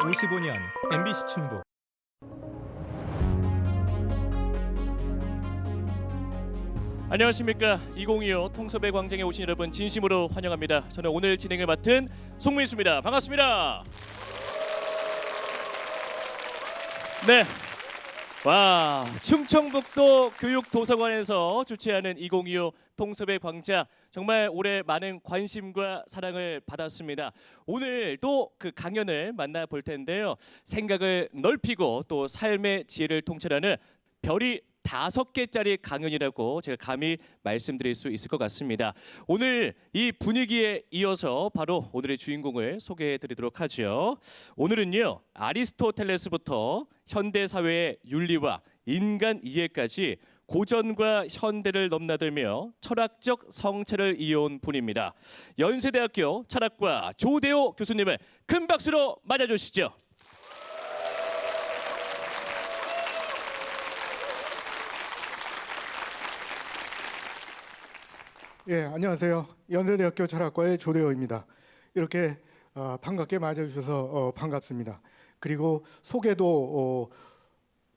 55년 MBC 충북. 안녕하십니까. 2025 통섭의 광장에 오신 여러분 진심으로 환영합니다. 저는 오늘 진행을 맡은 송민수입니다. 반갑습니다. 네. 와, 충청북도 교육도서관에서 주최하는 2025 통섭의 광장, 정말 올해 많은 관심과 사랑을 받았습니다. 오늘도 그 강연을 만나볼 텐데요. 생각을 넓히고 또 삶의 지혜를 통찰하는 별이 5개짜리 강연이라고 제가 감히 말씀드릴 수 있을 것 같습니다. 오늘 이 분위기에 이어서 바로 오늘의 주인공을 소개해 드리도록 하죠. 오늘은요, 아리스토텔레스부터 현대 사회의 윤리와 인간 이해까지 고전과 현대를 넘나들며 철학적 성찰을 이어온 분입니다. 연세대학교 철학과 조대호 교수님을 큰 박수로 맞아주시죠. 예, 안녕하세요. 연세대학교 철학과의 조대호입니다. 이렇게 반갑게 맞아주셔서 반갑습니다. 그리고 소개도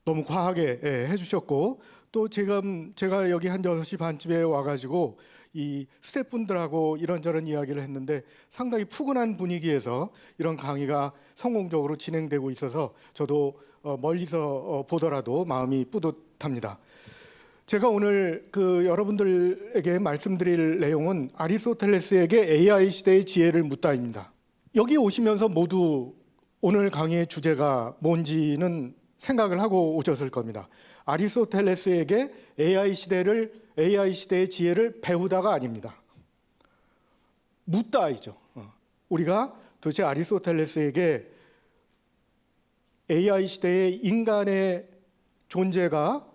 너무 과하게 해주셨고, 또 제가 여기 한 6시 반쯤에 와가지고 이 스태프분들하고 이런저런 이야기를 했는데 상당히 푸근한 분위기에서 이런 강의가 성공적으로 진행되고 있어서 저도 멀리서 보더라도 마음이 뿌듯합니다. 제가 오늘 여러분들에게 말씀드릴 내용은 아리스토텔레스에게 AI 시대의 지혜를 묻다입니다. 여기 오시면서 모두 오늘 강의의 주제가 뭔지는 생각을 하고 오셨을 겁니다. 아리스토텔레스에게 AI 시대의 지혜를 배우다가 아닙니다. 묻다이죠. 우리가 도대체 아리스토텔레스에게 AI 시대의 인간의 존재가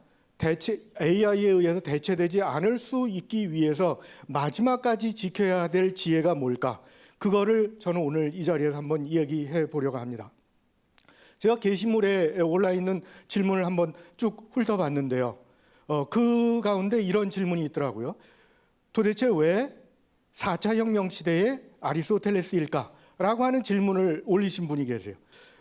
AI에 의해서 대체되지 않을 수 있기 위해서 마지막까지 지켜야 될 지혜가 뭘까? 그거를 저는 오늘 이 자리에서 한번 이야기해 보려고 합니다. 제가 게시물에 올라 있는 질문을 한번 쭉 훑어봤는데요. 그 가운데 이런 질문이 있더라고요. 도대체 왜 4차 혁명 시대의 아리스토텔레스일까? 라고 하는 질문을 올리신 분이 계세요.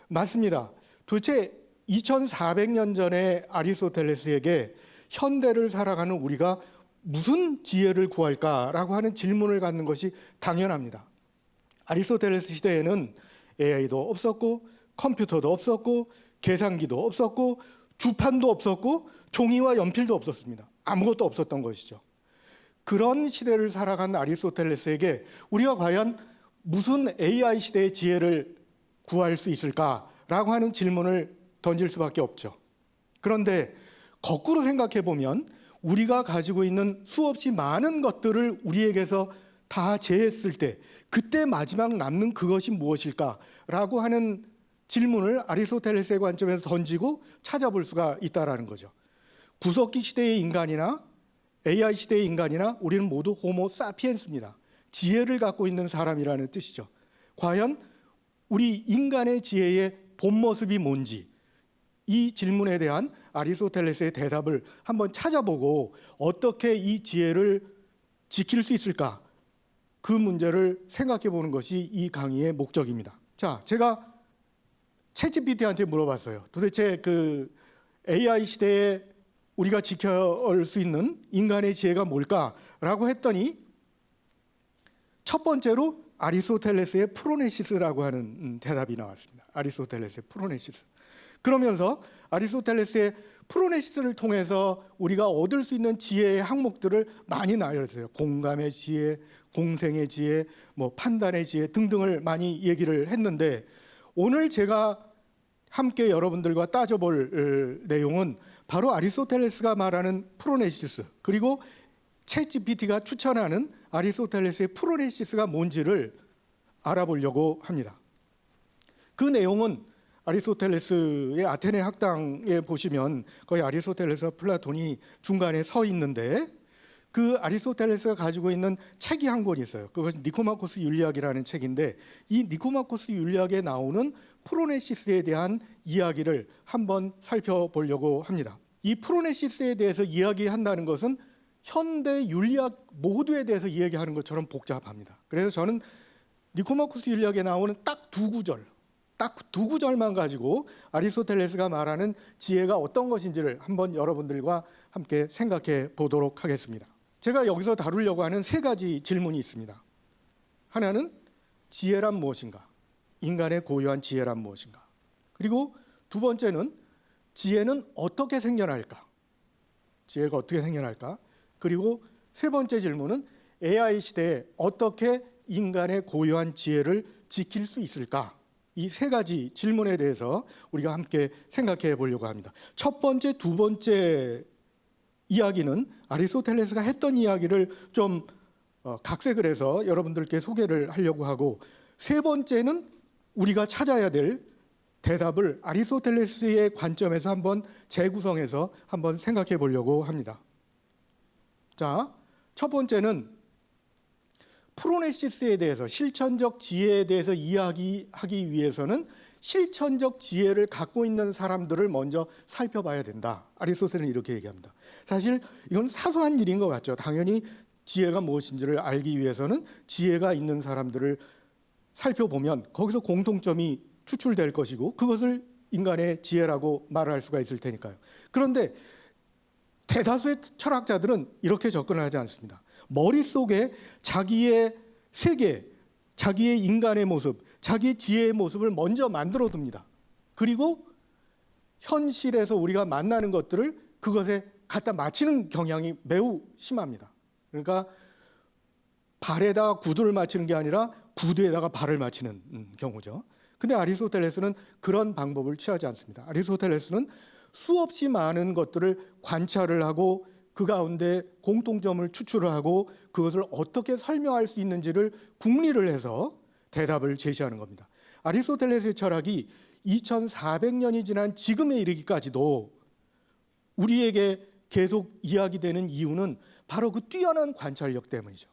맞습니다. 도대체 2400년 전에 아리스토텔레스에게 현대를 살아가는 우리가 무슨 지혜를 구할까라고 하는 질문을 갖는 것이 당연합니다. 아리스토텔레스 시대에는 AI도 없었고 컴퓨터도 없었고 계산기도 없었고 주판도 없었고 종이와 연필도 없었습니다. 아무것도 없었던 것이죠. 그런 시대를 살아간 아리스토텔레스에게 우리가 과연 무슨 AI 시대의 지혜를 구할 수 있을까라고 하는 질문을 던질 수밖에 없죠. 그런데 거꾸로 생각해 보면 우리가 가지고 있는 수없이 많은 것들을 우리에게서 다 제했을 때 그때 마지막 남는 그것이 무엇일까라고 하는 질문을 아리스토텔레스의 관점에서 던지고 찾아볼 수가 있다라는 거죠. 구석기 시대의 인간이나 AI 시대의 인간이나 우리는 모두 호모 사피엔스입니다. 지혜를 갖고 있는 사람이라는 뜻이죠. 과연 우리 인간의 지혜의 본 모습이 뭔지, 이 질문에 대한 아리스토텔레스의 대답을 한번 찾아보고 어떻게 이 지혜를 지킬 수 있을까? 그 문제를 생각해 보는 것이 이 강의의 목적입니다. 자, 제가 챗GPT한테 물어봤어요. 도대체 AI 시대에 우리가 지켜올 수 있는 인간의 지혜가 뭘까라고 했더니 첫 번째로 아리스토텔레스의 프로네시스라고 하는 대답이 나왔습니다. 아리스토텔레스의 프로네시스. 그러면서 아리스토텔레스의 프로네시스를 통해서 우리가 얻을 수 있는 지혜의 항목들을 많이 나열했어요. 공감의 지혜, 공생의 지혜, 판단의 지혜 등등을 많이 얘기를 했는데 오늘 제가 함께 여러분들과 따져볼 내용은 바로 아리스토텔레스가 말하는 프로네시스, 그리고 챗GPT가 추천하는 아리스토텔레스의 프로네시스가 뭔지를 알아보려고 합니다. 그 내용은 아리스토텔레스의 아테네 학당에 보시면 거의 아리스토텔레스와 플라톤이 중간에 서 있는데 그 아리스토텔레스가 가지고 있는 책이 한 권이 있어요. 그것이 니코마코스 윤리학이라는 책인데 이 니코마코스 윤리학에 나오는 프로네시스에 대한 이야기를 한번 살펴보려고 합니다. 이 프로네시스에 대해서 이야기한다는 것은 현대 윤리학 모두에 대해서 이야기하는 것처럼 복잡합니다. 그래서 저는 니코마코스 윤리학에 나오는 딱 2구절, 딱 두 구절만 가지고 아리스토텔레스가 말하는 지혜가 어떤 것인지를 한번 여러분들과 함께 생각해 보도록 하겠습니다. 제가 여기서 다루려고 하는 세 가지 질문이 있습니다. 하나는 지혜란 무엇인가? 인간의 고유한 지혜란 무엇인가? 그리고 두 번째는 지혜는 어떻게 생겨날까? 지혜가 어떻게 생겨날까? 그리고 세 번째 질문은 AI 시대에 어떻게 인간의 고유한 지혜를 지킬 수 있을까? 이 세 가지 질문에 대해서 우리가 함께 생각해 보려고 합니다. 첫 번째, 두 번째 이야기는 아리스토텔레스가 했던 이야기를 좀 각색을 해서 여러분들께 소개를 하려고 하고, 세 번째는 우리가 찾아야 될 대답을 아리스토텔레스의 관점에서 한번 재구성해서 한번 생각해 보려고 합니다. 자, 첫 번째는 프로네시스에 대해서, 실천적 지혜에 대해서 이야기하기 위해서는 실천적 지혜를 갖고 있는 사람들을 먼저 살펴봐야 된다. 아리스토텔레스는 이렇게 얘기합니다. 사실 이건 사소한 일인 것 같죠. 당연히 지혜가 무엇인지를 알기 위해서는 지혜가 있는 사람들을 살펴보면 거기서 공통점이 추출될 것이고 그것을 인간의 지혜라고 말을 할 수가 있을 테니까요. 그런데 대다수의 철학자들은 이렇게 접근을 하지 않습니다. 머릿속에 자기의 세계, 자기의 인간의 모습, 자기의 지혜의 모습을 먼저 만들어 둡니다. 그리고 현실에서 우리가 만나는 것들을 그것에 갖다 맞추는 경향이 매우 심합니다. 그러니까 발에다가 구두를 맞추는 게 아니라 구두에다가 발을 맞추는 경우죠. 근데 아리스토텔레스는 그런 방법을 취하지 않습니다. 아리스토텔레스는 수없이 많은 것들을 관찰을 하고 그 가운데 공통점을 추출을 하고 그것을 어떻게 설명할 수 있는지를 궁리를 해서 대답을 제시하는 겁니다. 아리스토텔레스의 철학이 2400년이 지난 지금에 이르기까지도 우리에게 계속 이야기되는 이유는 바로 그 뛰어난 관찰력 때문이죠.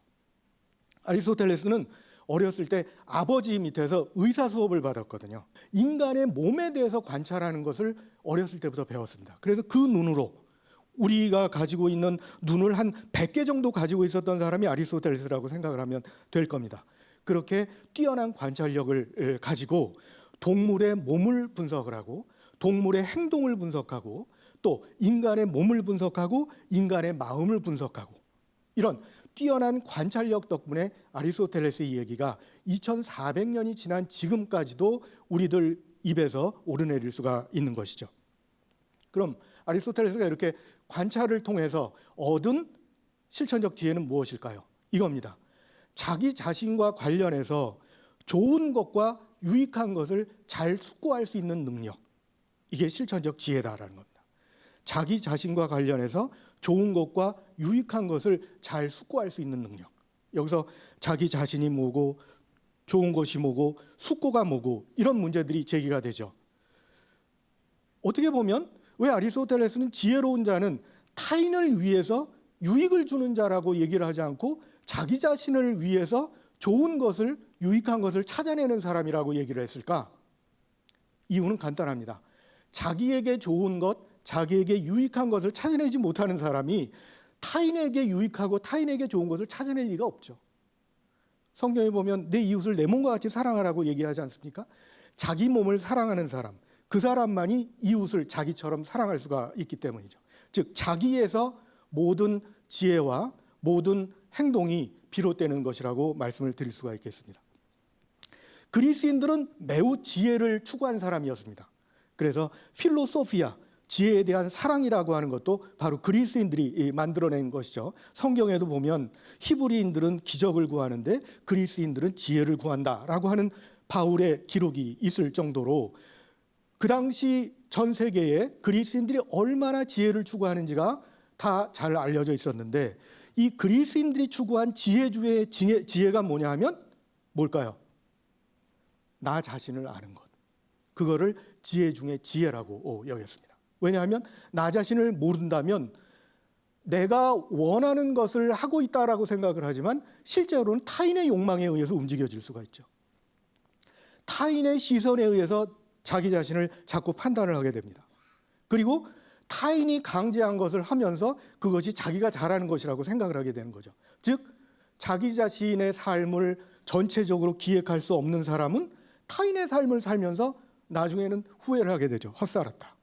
아리스토텔레스는 어렸을 때 아버지 밑에서 의사 수업을 받았거든요. 인간의 몸에 대해서 관찰하는 것을 어렸을 때부터 배웠습니다. 그래서 그 눈으로, 우리가 가지고 있는 눈을 한 100개 정도 가지고 있었던 사람이 아리스토텔레스라고 생각을 하면 될 겁니다. 그렇게 뛰어난 관찰력을 가지고 동물의 몸을 분석을 하고 동물의 행동을 분석하고 또 인간의 몸을 분석하고 인간의 마음을 분석하고, 이런 뛰어난 관찰력 덕분에 아리스토텔레스의 얘기가 2400년이 지난 지금까지도 우리들 입에서 오르내릴 수가 있는 것이죠. 그럼 아리스토텔레스가 이렇게 관찰을 통해서 얻은 실천적 지혜는 무엇일까요? 이겁니다. 자기 자신과 관련해서 좋은 것과 유익한 것을 잘 숙고할 수 있는 능력, 이게 실천적 지혜다라는 겁니다. 자기 자신과 관련해서 좋은 것과 유익한 것을 잘 숙고할 수 있는 능력. 여기서 자기 자신이 뭐고 좋은 것이 뭐고 숙고가 뭐고 이런 문제들이 제기가 되죠. 어떻게 보면 왜 아리스토텔레스는 지혜로운 자는 타인을 위해서 유익을 주는 자라고 얘기를 하지 않고 자기 자신을 위해서 좋은 것을, 유익한 것을 찾아내는 사람이라고 얘기를 했을까? 이유는 간단합니다. 자기에게 좋은 것, 자기에게 유익한 것을 찾아내지 못하는 사람이 타인에게 유익하고 타인에게 좋은 것을 찾아낼 리가 없죠. 성경에 보면 내 이웃을 내 몸과 같이 사랑하라고 얘기하지 않습니까? 자기 몸을 사랑하는 사람, 그 사람만이 이웃을 자기처럼 사랑할 수가 있기 때문이죠. 즉 자기에서 모든 지혜와 모든 행동이 비롯되는 것이라고 말씀을 드릴 수가 있겠습니다. 그리스인들은 매우 지혜를 추구한 사람이었습니다. 그래서 필로소피아, 지혜에 대한 사랑이라고 하는 것도 바로 그리스인들이 만들어낸 것이죠. 성경에도 보면 히브리인들은 기적을 구하는데 그리스인들은 지혜를 구한다라고 하는 바울의 기록이 있을 정도로 그 당시 전 세계에 그리스인들이 얼마나 지혜를 추구하는지가 다 잘 알려져 있었는데, 이 그리스인들이 추구한 지혜주의 지혜가 뭐냐 하면 뭘까요? 나 자신을 아는 것. 그거를 지혜 중에 지혜라고 여겼습니다. 왜냐하면 나 자신을 모른다면 내가 원하는 것을 하고 있다라고 생각을 하지만 실제로는 타인의 욕망에 의해서 움직여질 수가 있죠. 타인의 시선에 의해서 자기 자신을 자꾸 판단을 하게 됩니다. 그리고 타인이 강제한 것을 하면서 그것이 자기가 잘하는 것이라고 생각을 하게 되는 거죠. 즉 자기 자신의 삶을 전체적으로 기획할 수 없는 사람은 타인의 삶을 살면서 나중에는 후회를 하게 되죠. 헛살았다.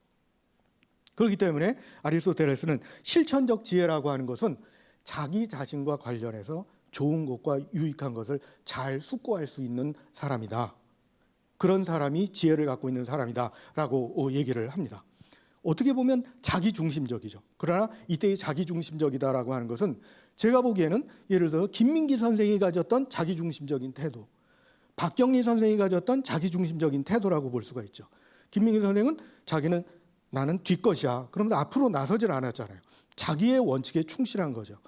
그렇기 때문에 아리스토텔레스는 실천적 지혜라고 하는 것은 자기 자신과 관련해서 좋은 것과 유익한 것을 잘 숙고할 수 있는 사람이다. 그런 사람이 지혜를 갖고 있는 사람이다라고 얘기를 합니다. 어떻게 보면 자기중심적이죠. 그러나 이때의 자기중심적이다라고 하는 것은 제가 보기에는 예를 들어 김민기 선생이 가졌던 자기중심적인 태도, 박경리 선생이 가졌던 자기중심적인 태도라고 볼 수가 있죠. 김민기 선생은 자기는 나는 뒷것이야. 그러면서 앞으로 나서질 않았잖아요. 자기의 원칙에 충실한 거죠.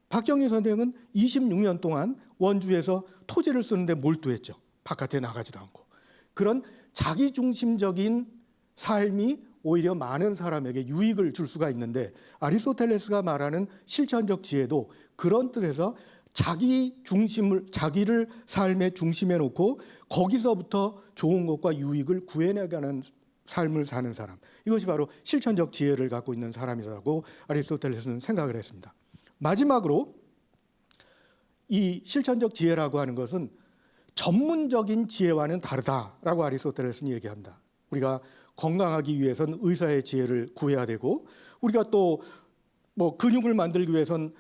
박경리 선생은 26년 동안 원주에서 토지를 쓰는데 몰두했죠. 바깥에 나가지도 않고. 그런 자기중심적인 삶이 오히려 많은 사람에게 유익을 줄 수가 있는데 아리스토텔레스가 말하는 실천적 지혜도 그런 뜻에서 자기를 삶의 중심에 놓고 거기서부터 좋은 것과 유익을 구해내가는 삶을 사는 사람, 이것이 바로 실천적 지혜를 갖고 있는 사람이라고 아리스토텔레스는 생각을 했습니다. 마지막으로 이 실천적 지혜라고 하는 것은 전문적인 지혜와는 다르다라고 아리스토텔레스는 얘기합니다. 우리가 건강하기 위해서는 의사의 지혜를 구해야 되고, 우리가 또 뭐 근육을 만들기 위해서는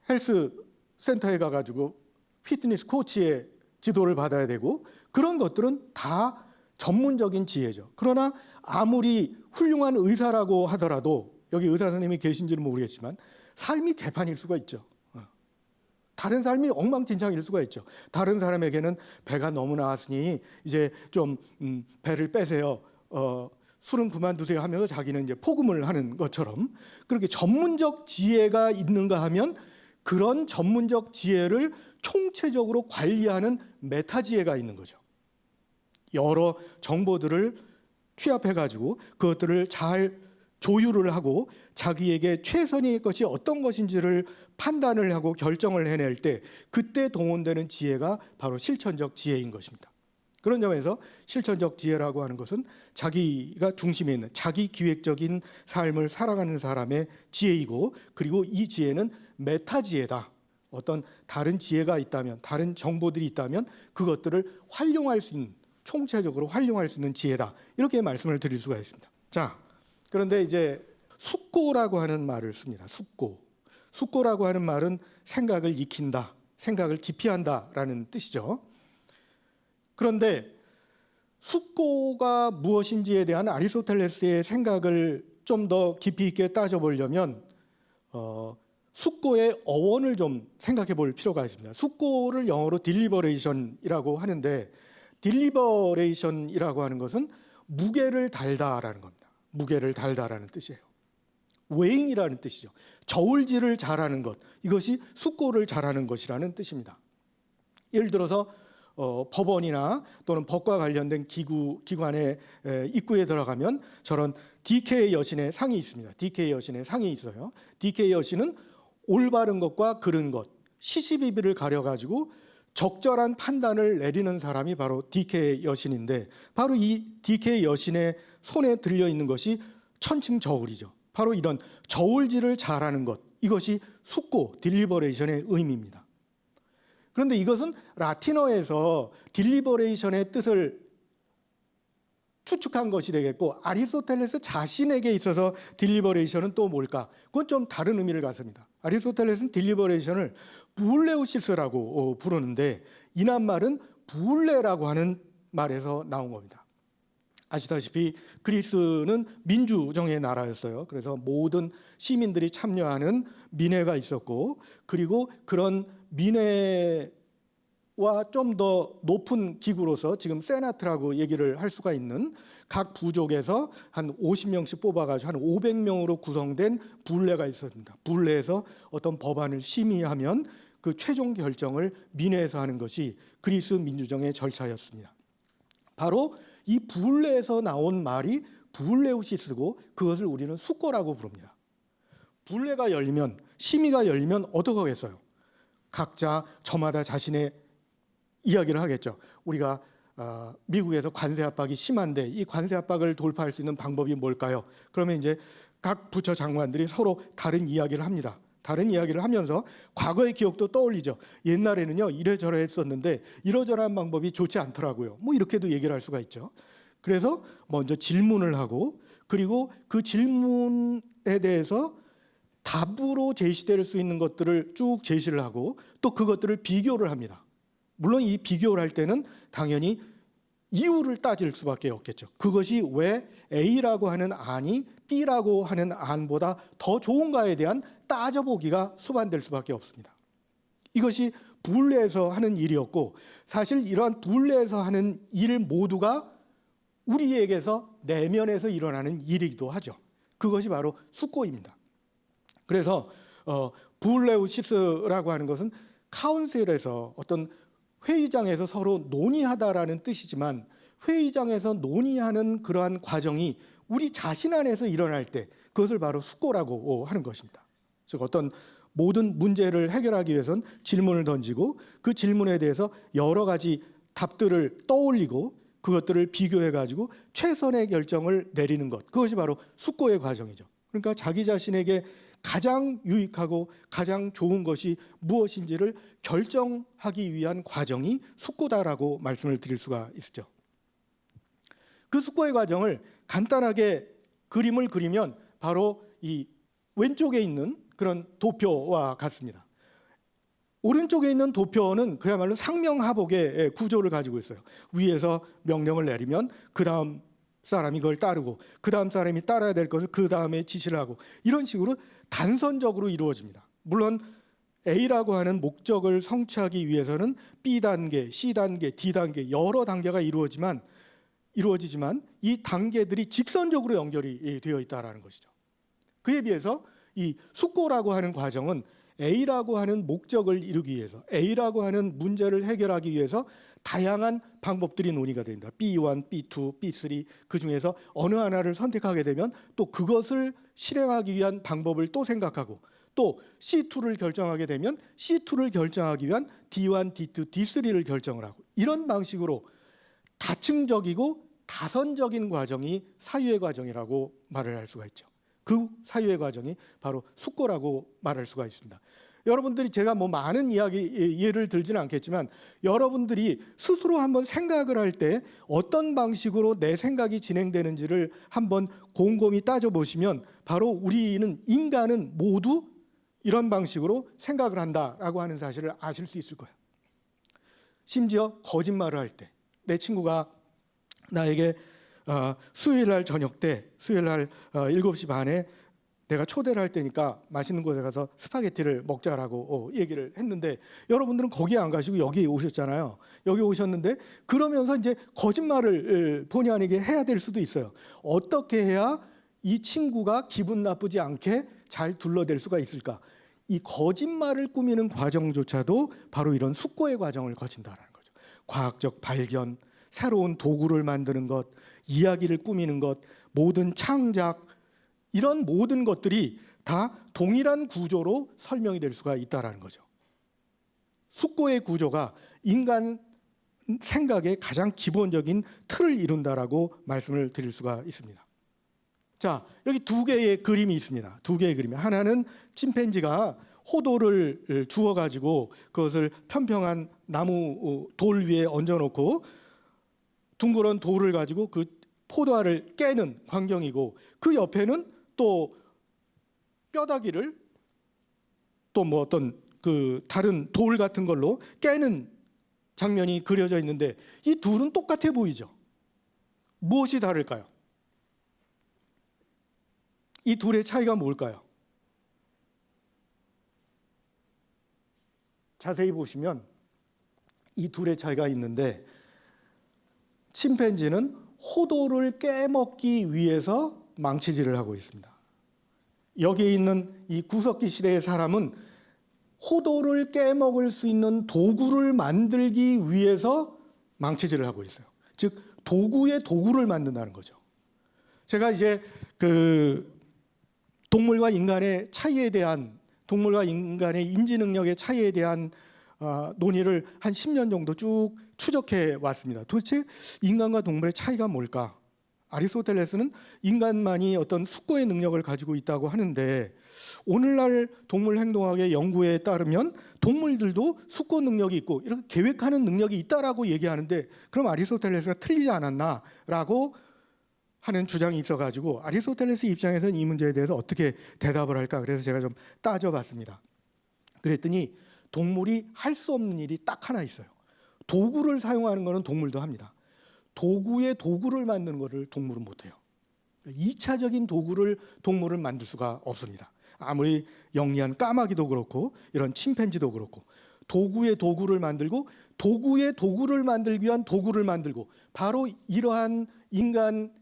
헬스 센터에 가가지고 피트니스 코치의 지도를 받아야 되고, 그런 것들은 다 전문적인 지혜죠. 그러나 아무리 훌륭한 의사라고 하더라도, 여기 의사 선생님이 계신지는 모르겠지만 삶이 개판일 수가 있죠. 다른 삶이 엉망진창일 수가 있죠. 다른 사람에게는 배가 너무 나왔으니 이제 좀 배를 빼세요. 술은 그만두세요 하면서 자기는 이제 포금을 하는 것처럼, 그렇게 전문적 지혜가 있는가 하면 그런 전문적 지혜를 총체적으로 관리하는 메타 지혜가 있는 거죠. 여러 정보들을 취합해가지고 그것들을 잘 조율을 하고 자기에게 최선의 것이 어떤 것인지를 판단을 하고 결정을 해낼 때 그때 동원되는 지혜가 바로 실천적 지혜인 것입니다. 그런 점에서 실천적 지혜라고 하는 것은 자기가 중심에 있는 자기 기획적인 삶을 살아가는 사람의 지혜이고, 그리고 이 지혜는 메타 지혜다. 어떤 다른 지혜가 있다면, 다른 정보들이 있다면 그것들을 활용할 수 있는, 총체적으로 활용할 수 있는 지혜다. 이렇게 말씀을 드릴 수가 있습니다. 자, 그런데 이제 숙고라고 하는 말을 씁니다. 숙고라고 하는 말은 생각을 익힌다, 생각을 깊이 한다라는 뜻이죠. 그런데 숙고가 무엇인지에 대한 아리스토텔레스의 생각을 좀 더 깊이 있게 따져보려면 숙고의 어원을 좀 생각해 볼 필요가 있습니다. 숙고를 영어로 딜리버레이션이라고 하는데, 딜리버레이션이라고 하는 것은 무게를 달다라는 겁니다. 무게를 달다라는 뜻이에요. 웨잉이라는 뜻이죠. 저울질을 잘하는 것, 이것이 숙고를 잘하는 것이라는 뜻입니다. 예를 들어서 법원이나 또는 법과 관련된 기관의 입구에 들어가면 저런 DK 여신의 상이 있습니다. DK 여신의 상이 있어요. DK 여신은 올바른 것과 그른 것, 시시비비를 가려가지고 적절한 판단을 내리는 사람이 바로 DK 여신인데, 바로 이 DK 여신의 손에 들려있는 것이 천칭 저울이죠. 바로 이런 저울질을 잘하는 것, 이것이 숙고, 딜리버레이션의 의미입니다. 그런데 이것은 라틴어에서 딜리버레이션의 뜻을 추측한 것이 되겠고, 아리스토텔레스 자신에게 있어서 딜리버레이션은 또 뭘까? 그건 좀 다른 의미를 갖습니다. 아리스토텔레스는 딜리버레이션을 부울레우시스라고 부르는데, 이 낱말은 부울레라고 하는 말에서 나온 겁니다. 아시다시피 그리스는 민주정의 나라였어요. 그래서 모든 시민들이 참여하는 민회가 있었고, 그리고 그런 민회와 좀 더 높은 기구로서 지금 세나트라고 얘기를 할 수가 있는 각 부족에서 한 50명씩 뽑아가지고 한 500명으로 구성된 부울레가 있었습니다. 부울레에서 어떤 법안을 심의하면 그 최종 결정을 민회에서 하는 것이 그리스 민주정의 절차였습니다. 바로 이 부울레에서 나온 말이 부울레우시스고, 그것을 우리는 숙고라고 부릅니다. 부울레가 열리면, 심의가 열리면 어떻게 하겠어요? 각자 저마다 자신의 이야기를 하겠죠. 우리가 미국에서 관세 압박이 심한데 이 관세 압박을 돌파할 수 있는 방법이 뭘까요? 그러면 이제 각 부처 장관들이 서로 다른 이야기를 합니다. 다른 이야기를 하면서 과거의 기억도 떠올리죠. 옛날에는요 이래저래 했었는데 이러저러한 방법이 좋지 않더라고요. 뭐 이렇게도 얘기를 할 수가 있죠. 그래서 먼저 질문을 하고 그리고 그 질문에 대해서 답으로 제시될 수 있는 것들을 쭉 제시를 하고 또 그것들을 비교를 합니다. 물론 이 비교를 할 때는 당연히 이유를 따질 수밖에 없겠죠. 그것이 왜 A라고 하는 안이 B라고 하는 안보다 더 좋은가에 대한 따져보기가 수반될 수밖에 없습니다. 이것이 부울레에서 하는 일이었고 사실 이러한 부울레에서 하는 일 모두가 우리에게서 내면에서 일어나는 일이기도 하죠. 그것이 바로 숙고입니다. 그래서 부울레우시스라고 하는 것은 카운셀에서 어떤 회의장에서 서로 논의하다라는 뜻이지만 회의장에서 논의하는 그러한 과정이 우리 자신 안에서 일어날 때 그것을 바로 숙고라고 하는 것입니다. 즉 어떤 모든 문제를 해결하기 위해서는 질문을 던지고 그 질문에 대해서 여러 가지 답들을 떠올리고 그것들을 비교해 가지고 최선의 결정을 내리는 것, 그것이 바로 숙고의 과정이죠. 그러니까 자기 자신에게 가장 유익하고 가장 좋은 것이 무엇인지를 결정하기 위한 과정이 숙고다라고 말씀을 드릴 수가 있죠. 그 숙고의 과정을 간단하게 그림을 그리면 바로 이 왼쪽에 있는 그런 도표와 같습니다. 오른쪽에 있는 도표는 그야말로 상명하복의 구조를 가지고 있어요. 위에서 명령을 내리면 그 다음 사람이 그걸 따르고 그 다음 사람이 따라야 될 것을 그 다음에 지시를 하고 이런 식으로 단선적으로 이루어집니다. 물론 A라고 하는 목적을 성취하기 위해서는 B단계, C단계, D단계 여러 단계가 이루어지지만 이 단계들이 직선적으로 연결이 되어 있다는 것이죠. 그에 비해서 이 숙고라고 하는 과정은 A라고 하는 목적을 이루기 위해서 A라고 하는 문제를 해결하기 위해서 다양한 방법들이 논의가 됩니다. B1, B2, B3 그중에서 어느 하나를 선택하게 되면 또 그것을 실행하기 위한 방법을 또 생각하고 또 C2를 결정하게 되면 C2를 결정하기 위한 D1, D2, D3를 결정을 하고 이런 방식으로 다층적이고 다선적인 과정이 사유의 과정이라고 말을 할 수가 있죠. 그 사유의 과정이 바로 숙고라고 말할 수가 있습니다. 여러분들이 제가 뭐 많은 예를 들지는 않겠지만 여러분들이 스스로 한번 생각을 할 때 어떤 방식으로 내 생각이 진행되는지를 한번 곰곰이 따져보시면 바로 우리는 인간은 모두 이런 방식으로 생각을 한다라고 하는 사실을 아실 수 있을 거예요. 심지어 거짓말을 할 때 내 친구가 나에게 수요일 날 저녁 때 수요일 날 7시 반에 내가 초대를 할 테니까 맛있는 곳에 가서 스파게티를 먹자라고 얘기를 했는데 여러분들은 거기에 안 가시고 여기 오셨잖아요. 여기 오셨는데 그러면서 이제 거짓말을 본의 아니게 해야 될 수도 있어요. 어떻게 해야 이 친구가 기분 나쁘지 않게 잘 둘러댈 수가 있을까? 이 거짓말을 꾸미는 과정조차도 바로 이런 숙고의 과정을 거친다는 거죠. 과학적 발견, 새로운 도구를 만드는 것, 이야기를 꾸미는 것, 모든 창작 이런 모든 것들이 다 동일한 구조로 설명이 될 수가 있다는 거죠. 숙고의 구조가 인간 생각의 가장 기본적인 틀을 이룬다라고 말씀을 드릴 수가 있습니다. 자, 여기 두 개의 그림이 있습니다. 두 개의 그림. 하나는 침팬지가 호도를 주워 가지고 그것을 평평한 나무 돌 위에 얹어놓고 둥그런 돌을 가지고 그 포도알을 깨는 광경이고 그 옆에는 또 뼈다귀를 또 뭐 어떤 그 다른 돌 같은 걸로 깨는 장면이 그려져 있는데 이 둘은 똑같아 보이죠. 무엇이 다를까요? 이 둘의 차이가 뭘까요? 자세히 보시면 이 둘의 차이가 있는데 침팬지는 호도를 깨먹기 위해서 망치질을 하고 있습니다. 여기에 있는 이 구석기 시대의 사람은 호도를 깨먹을 수 있는 도구를 만들기 위해서 망치질을 하고 있어요. 즉 도구의 도구를 만든다는 거죠. 제가 이제 그 동물과 인간의 차이에 대한 동물과 인간의 인지 능력의 차이에 대한 논의를 한 10년 정도 쭉 추적해 왔습니다. 도대체 인간과 동물의 차이가 뭘까? 아리스토텔레스는 인간만이 어떤 숙고의 능력을 가지고 있다고 하는데 오늘날 동물 행동학의 연구에 따르면 동물들도 숙고 능력이 있고 이렇게 계획하는 능력이 있다라고 얘기하는데 그럼 아리스토텔레스가 틀리지 않았나라고 하는 주장이 있어가지고 아리스토텔레스 입장에서는 이 문제에 대해서 어떻게 대답을 할까 그래서 제가 좀 따져봤습니다. 그랬더니 동물이 할 수 없는 일이 딱 하나 있어요. 도구를 사용하는 것은 동물도 합니다. 도구에 도구를 만드는 것을 동물은 못해요. 2차적인 도구를 동물은 만들 수가 없습니다. 아무리 영리한 까마귀도 그렇고 이런 침팬지도 그렇고 도구에 도구를 만들고 도구에 도구를 만들기 위한 도구를 만들고 바로 이러한 인간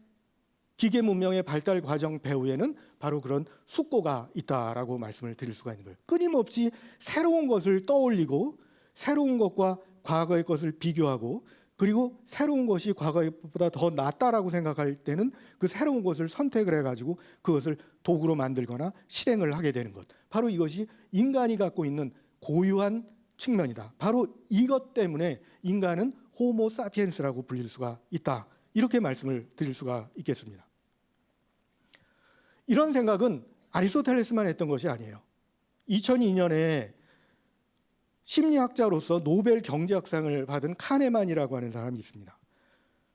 기계 문명의 발달 과정 배후에는 바로 그런 숙고가 있다라고 말씀을 드릴 수가 있는 거예요. 끊임없이 새로운 것을 떠올리고 새로운 것과 과거의 것을 비교하고 그리고 새로운 것이 과거의 것보다 더 낫다라고 생각할 때는 그 새로운 것을 선택을 해가지고 그것을 도구로 만들거나 실행을 하게 되는 것. 바로 이것이 인간이 갖고 있는 고유한 측면이다. 바로 이것 때문에 인간은 호모 사피엔스라고 불릴 수가 있다. 이렇게 말씀을 드릴 수가 있겠습니다. 이런 생각은 아리스토텔레스만 했던 것이 아니에요. 2002년에 심리학자로서 노벨 경제학상을 받은 카네만이라고 하는 사람이 있습니다.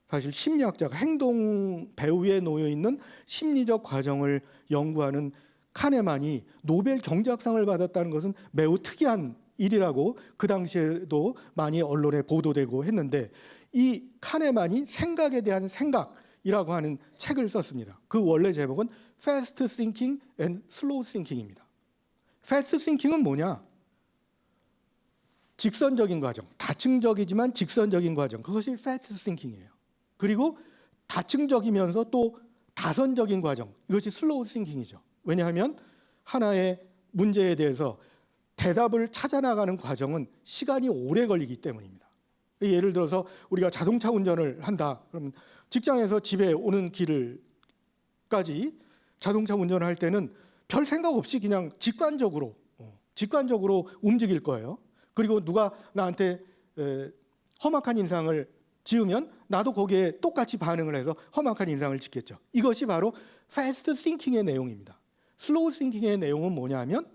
사실 심리학자가 행동 배후에 놓여 있는 심리적 과정을 연구하는 카네만이 노벨 경제학상을 받았다는 것은 매우 특이한 일이라고 그 당시에도 많이 언론에 보도되고 했는데 이 카네만이 생각에 대한 생각이라고 하는 책을 썼습니다. 그 원래 제목은 Fast Thinking and Slow Thinking입니다. Fast Thinking은 뭐냐? 직선적인 과정, 다층적이지만 직선적인 과정, 그것이 Fast Thinking이에요. 그리고 다층적이면서 또 다선적인 과정, 이것이 Slow Thinking이죠. 왜냐하면 하나의 문제에 대해서 대답을 찾아나가는 과정은 시간이 오래 걸리기 때문입니다. 예를 들어서 우리가 자동차 운전을 한다. 그러면 직장에서 집에 오는 길까지 자동차 운전을 할 때는 별 생각 없이 그냥 직관적으로 움직일 거예요. 그리고 누가 나한테 험악한 인상을 지으면 나도 거기에 똑같이 반응을 해서 험악한 인상을 짓겠죠. 이것이 바로 Fast Thinking의 내용입니다. Slow Thinking의 내용은 뭐냐면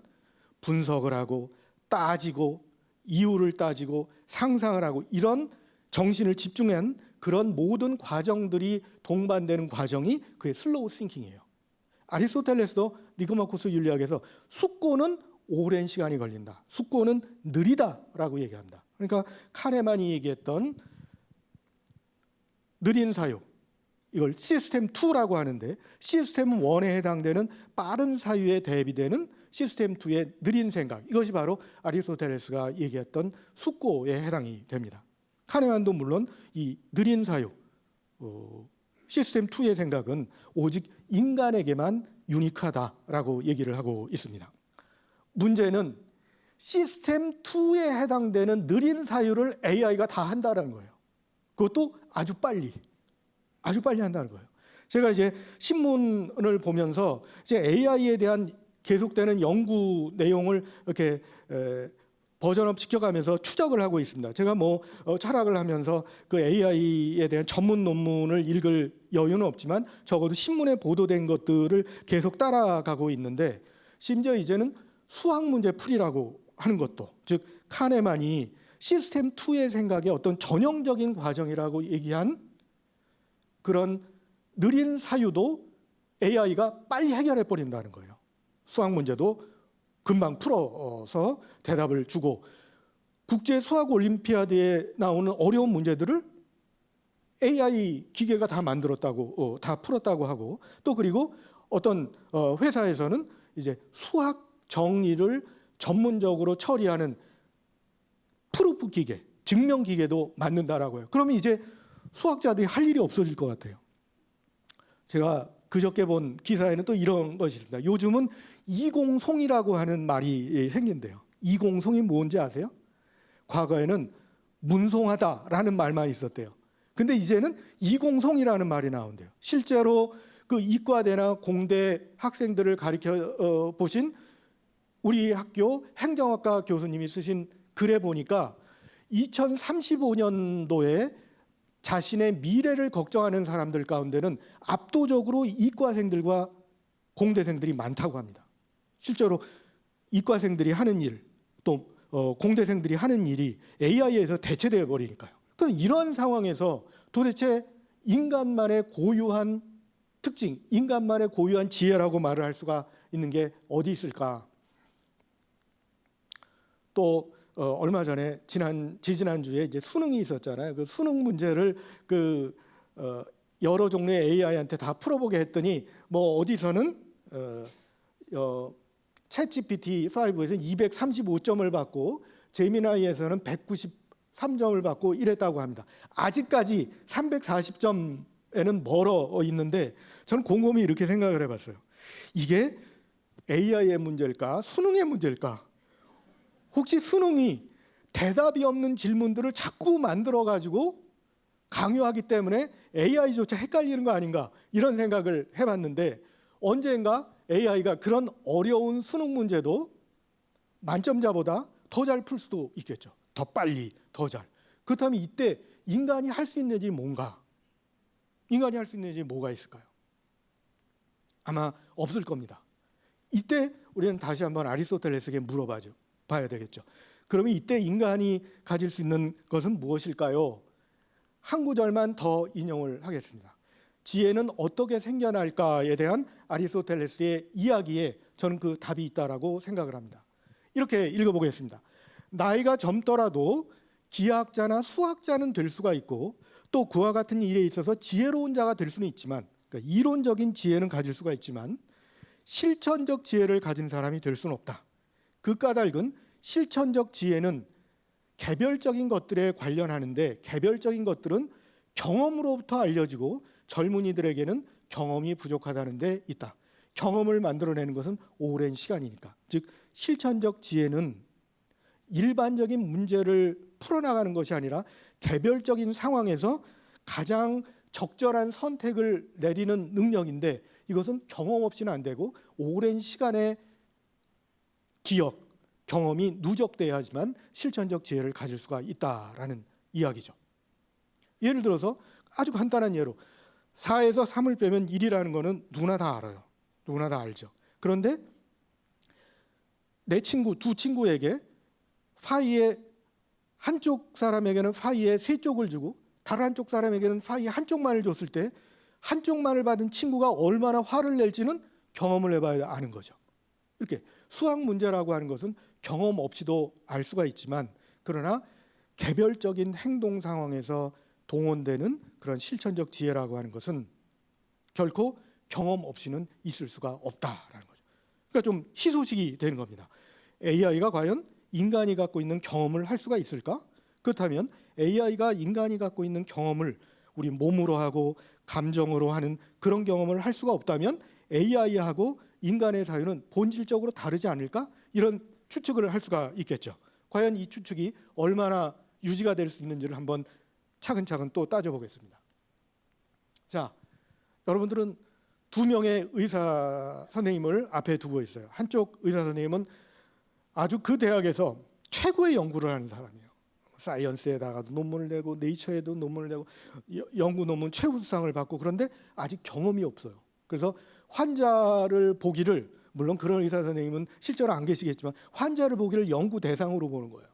분석을 하고 따지고 이유를 따지고 상상을 하고 이런 정신을 집중한 그런 모든 과정들이 동반되는 과정이 그의 슬로우 싱킹이에요. 아리스토텔레스도 니코마코스 윤리학에서 숙고는 오랜 시간이 걸린다. 숙고는 느리다라고 얘기한다. 그러니까 카네만이 얘기했던 느린 사유, 이걸 시스템 2라고 하는데 시스템 1에 해당되는 빠른 사유에 대비되는 시스템 2의 느린 생각, 이것이 바로 아리스토텔레스가 얘기했던 숙고에 해당이 됩니다. 카네만도 물론 이 느린 사유, 시스템 2의 생각은 오직 인간에게만 유니크하다라고 얘기를 하고 있습니다. 문제는 시스템 2에 해당되는 느린 사유를 AI가 다 한다는 거예요. 그것도 아주 빨리 한다는 거예요. 제가 이제 신문을 보면서 이제 AI에 대한 계속되는 연구 내용을 이렇게 버전업 시켜가면서 추적을 하고 있습니다. 제가 철학을 하면서 그 AI에 대한 전문 논문을 읽을 여유는 없지만 적어도 신문에 보도된 것들을 계속 따라가고 있는데 심지어 이제는 수학 문제 풀이라고 하는 것도, 즉 카네만이 시스템 2의 생각의 어떤 전형적인 과정이라고 얘기한 그런 느린 사유도 AI가 빨리 해결해 버린다는 거예요. 수학 문제도 금방 풀어서 대답을 주고 국제 수학 올림피아드에 나오는 어려운 문제들을 AI 기계가 다 만들었다고 다 풀었다고 하고 또 그리고 어떤 회사에서는 이제 수학 정리를 전문적으로 처리하는 프루프 기계, 증명 기계도 만든다라고 해요. 그러면 이제 수학자들이 할 일이 없어질 것 같아요. 제가 그저께 본 기사에는 또 이런 것이 있습니다. 요즘은 이공송이라고 하는 말이 생긴대요. 이공송이 뭔지 아세요? 과거에는 문송하다라는 말만 있었대요. 근데 이제는 이공송이라는 말이 나온대요. 실제로 그 이과대나 공대 학생들을 가르쳐 보신 우리 학교 행정학과 교수님이 쓰신 글에 보니까 2035년도에 자신의 미래를 걱정하는 사람들 가운데는 압도적으로 이과생들과 공대생들이 많다고 합니다. 실제로 이과생들이 하는 일, 또 공대생들이 하는 일이 AI에서 대체되어 버리니까요. 그럼 이런 상황에서 도대체 인간만의 고유한 특징, 인간만의 고유한 지혜라고 말을 할 수가 있는 게 어디 있을까? 또 얼마 전에 지지난주에 이제 수능이 있었잖아요. 그 수능 문제를 여러 종류의 AI한테 다 풀어보게 했더니 뭐 어디서는 챗GPT5에서는 235점을 받고 제미나이에서는 193점을 받고 이랬다고 합니다. 아직까지 340점에는 멀어 있는데 저는 곰곰이 이렇게 생각을 해봤어요. 이게 AI의 문제일까? 수능의 문제일까? 혹시 수능이 대답이 없는 질문들을 자꾸 만들어가지고 강요하기 때문에 AI조차 헷갈리는 거 아닌가? 이런 생각을 해봤는데 언젠가 AI가 그런 어려운 수능 문제도 만점자보다 더 잘 풀 수도 있겠죠. 더 빨리, 더 잘. 그렇다면 이때 인간이 할 수 있는 일이 뭔가? 인간이 할 수 있는 일이 뭐가 있을까요? 아마 없을 겁니다. 이때 우리는 다시 한번 아리스토텔레스에게 물어봐야 되겠죠. 그러면 이때 인간이 가질 수 있는 것은 무엇일까요? 한 구절만 더 인용을 하겠습니다. 지혜는 어떻게 생겨날까에 대한 아리스토텔레스의 이야기에 저는 그 답이 있다라고 생각을 합니다. 이렇게 읽어보겠습니다. 나이가 젊더라도 기하학자나 수학자는 될 수가 있고 또 그와 같은 일에 있어서 지혜로운 자가 될 수는 있지만, 그러니까 이론적인 지혜는 가질 수가 있지만 실천적 지혜를 가진 사람이 될 수는 없다. 그 까닭은 실천적 지혜는 개별적인 것들에 관련하는데 개별적인 것들은 경험으로부터 알려지고 젊은이들에게는 경험이 부족하다는 데 있다. 경험을 만들어내는 것은 오랜 시간이니까. 즉 실천적 지혜는 일반적인 문제를 풀어나가는 것이 아니라 개별적인 상황에서 가장 적절한 선택을 내리는 능력인데 이것은 경험 없이는 안 되고 오랜 시간의 기억, 경험이 누적돼야지만 실천적 지혜를 가질 수가 있다라는 이야기죠. 예를 들어서 아주 간단한 예로 4에서 3을 빼면 1이라는 거는 누구나 다 알아요. 누구나 다 알죠. 그런데 내 친구, 두 친구에게 파이의 한쪽 사람에게는 파이의 3쪽을 주고 다른 한쪽 사람에게는 파이 한쪽만을 줬을 때 한쪽만을 받은 친구가 얼마나 화를 낼지는 경험을 해봐야 아는 거죠. 이렇게 수학 문제라고 하는 것은 경험 없이도 알 수가 있지만 그러나 개별적인 행동 상황에서 동원되는 그런 실천적 지혜라고 하는 것은 결코 경험 없이는 있을 수가 없다라는 거죠. 그러니까 좀 희소식이 되는 겁니다. AI가 과연 인간이 갖고 있는 경험을 할 수가 있을까? 그렇다면 AI가 인간이 갖고 있는 경험을 우리 몸으로 하고 감정으로 하는 그런 경험을 할 수가 없다면 AI하고 인간의 사유는 본질적으로 다르지 않을까? 이런 추측을 할 수가 있겠죠. 과연 이 추측이 얼마나 유지가 될 수 있는지를 한번 차근차근 또 따져보겠습니다. 자, 여러분들은 2명의 의사 선생님을 앞에 두고 있어요. 한쪽 의사 선생님은 아주 그 대학에서 최고의 연구를 하는 사람이에요. 사이언스에다가도 논문을 내고 네이처에도 논문을 내고 연구 논문 최우수상을 받고 그런데 아직 경험이 없어요. 그래서 환자를 보기를 물론 그런 의사 선생님은 실제로 안 계시겠지만 환자를 보기를 연구 대상으로 보는 거예요.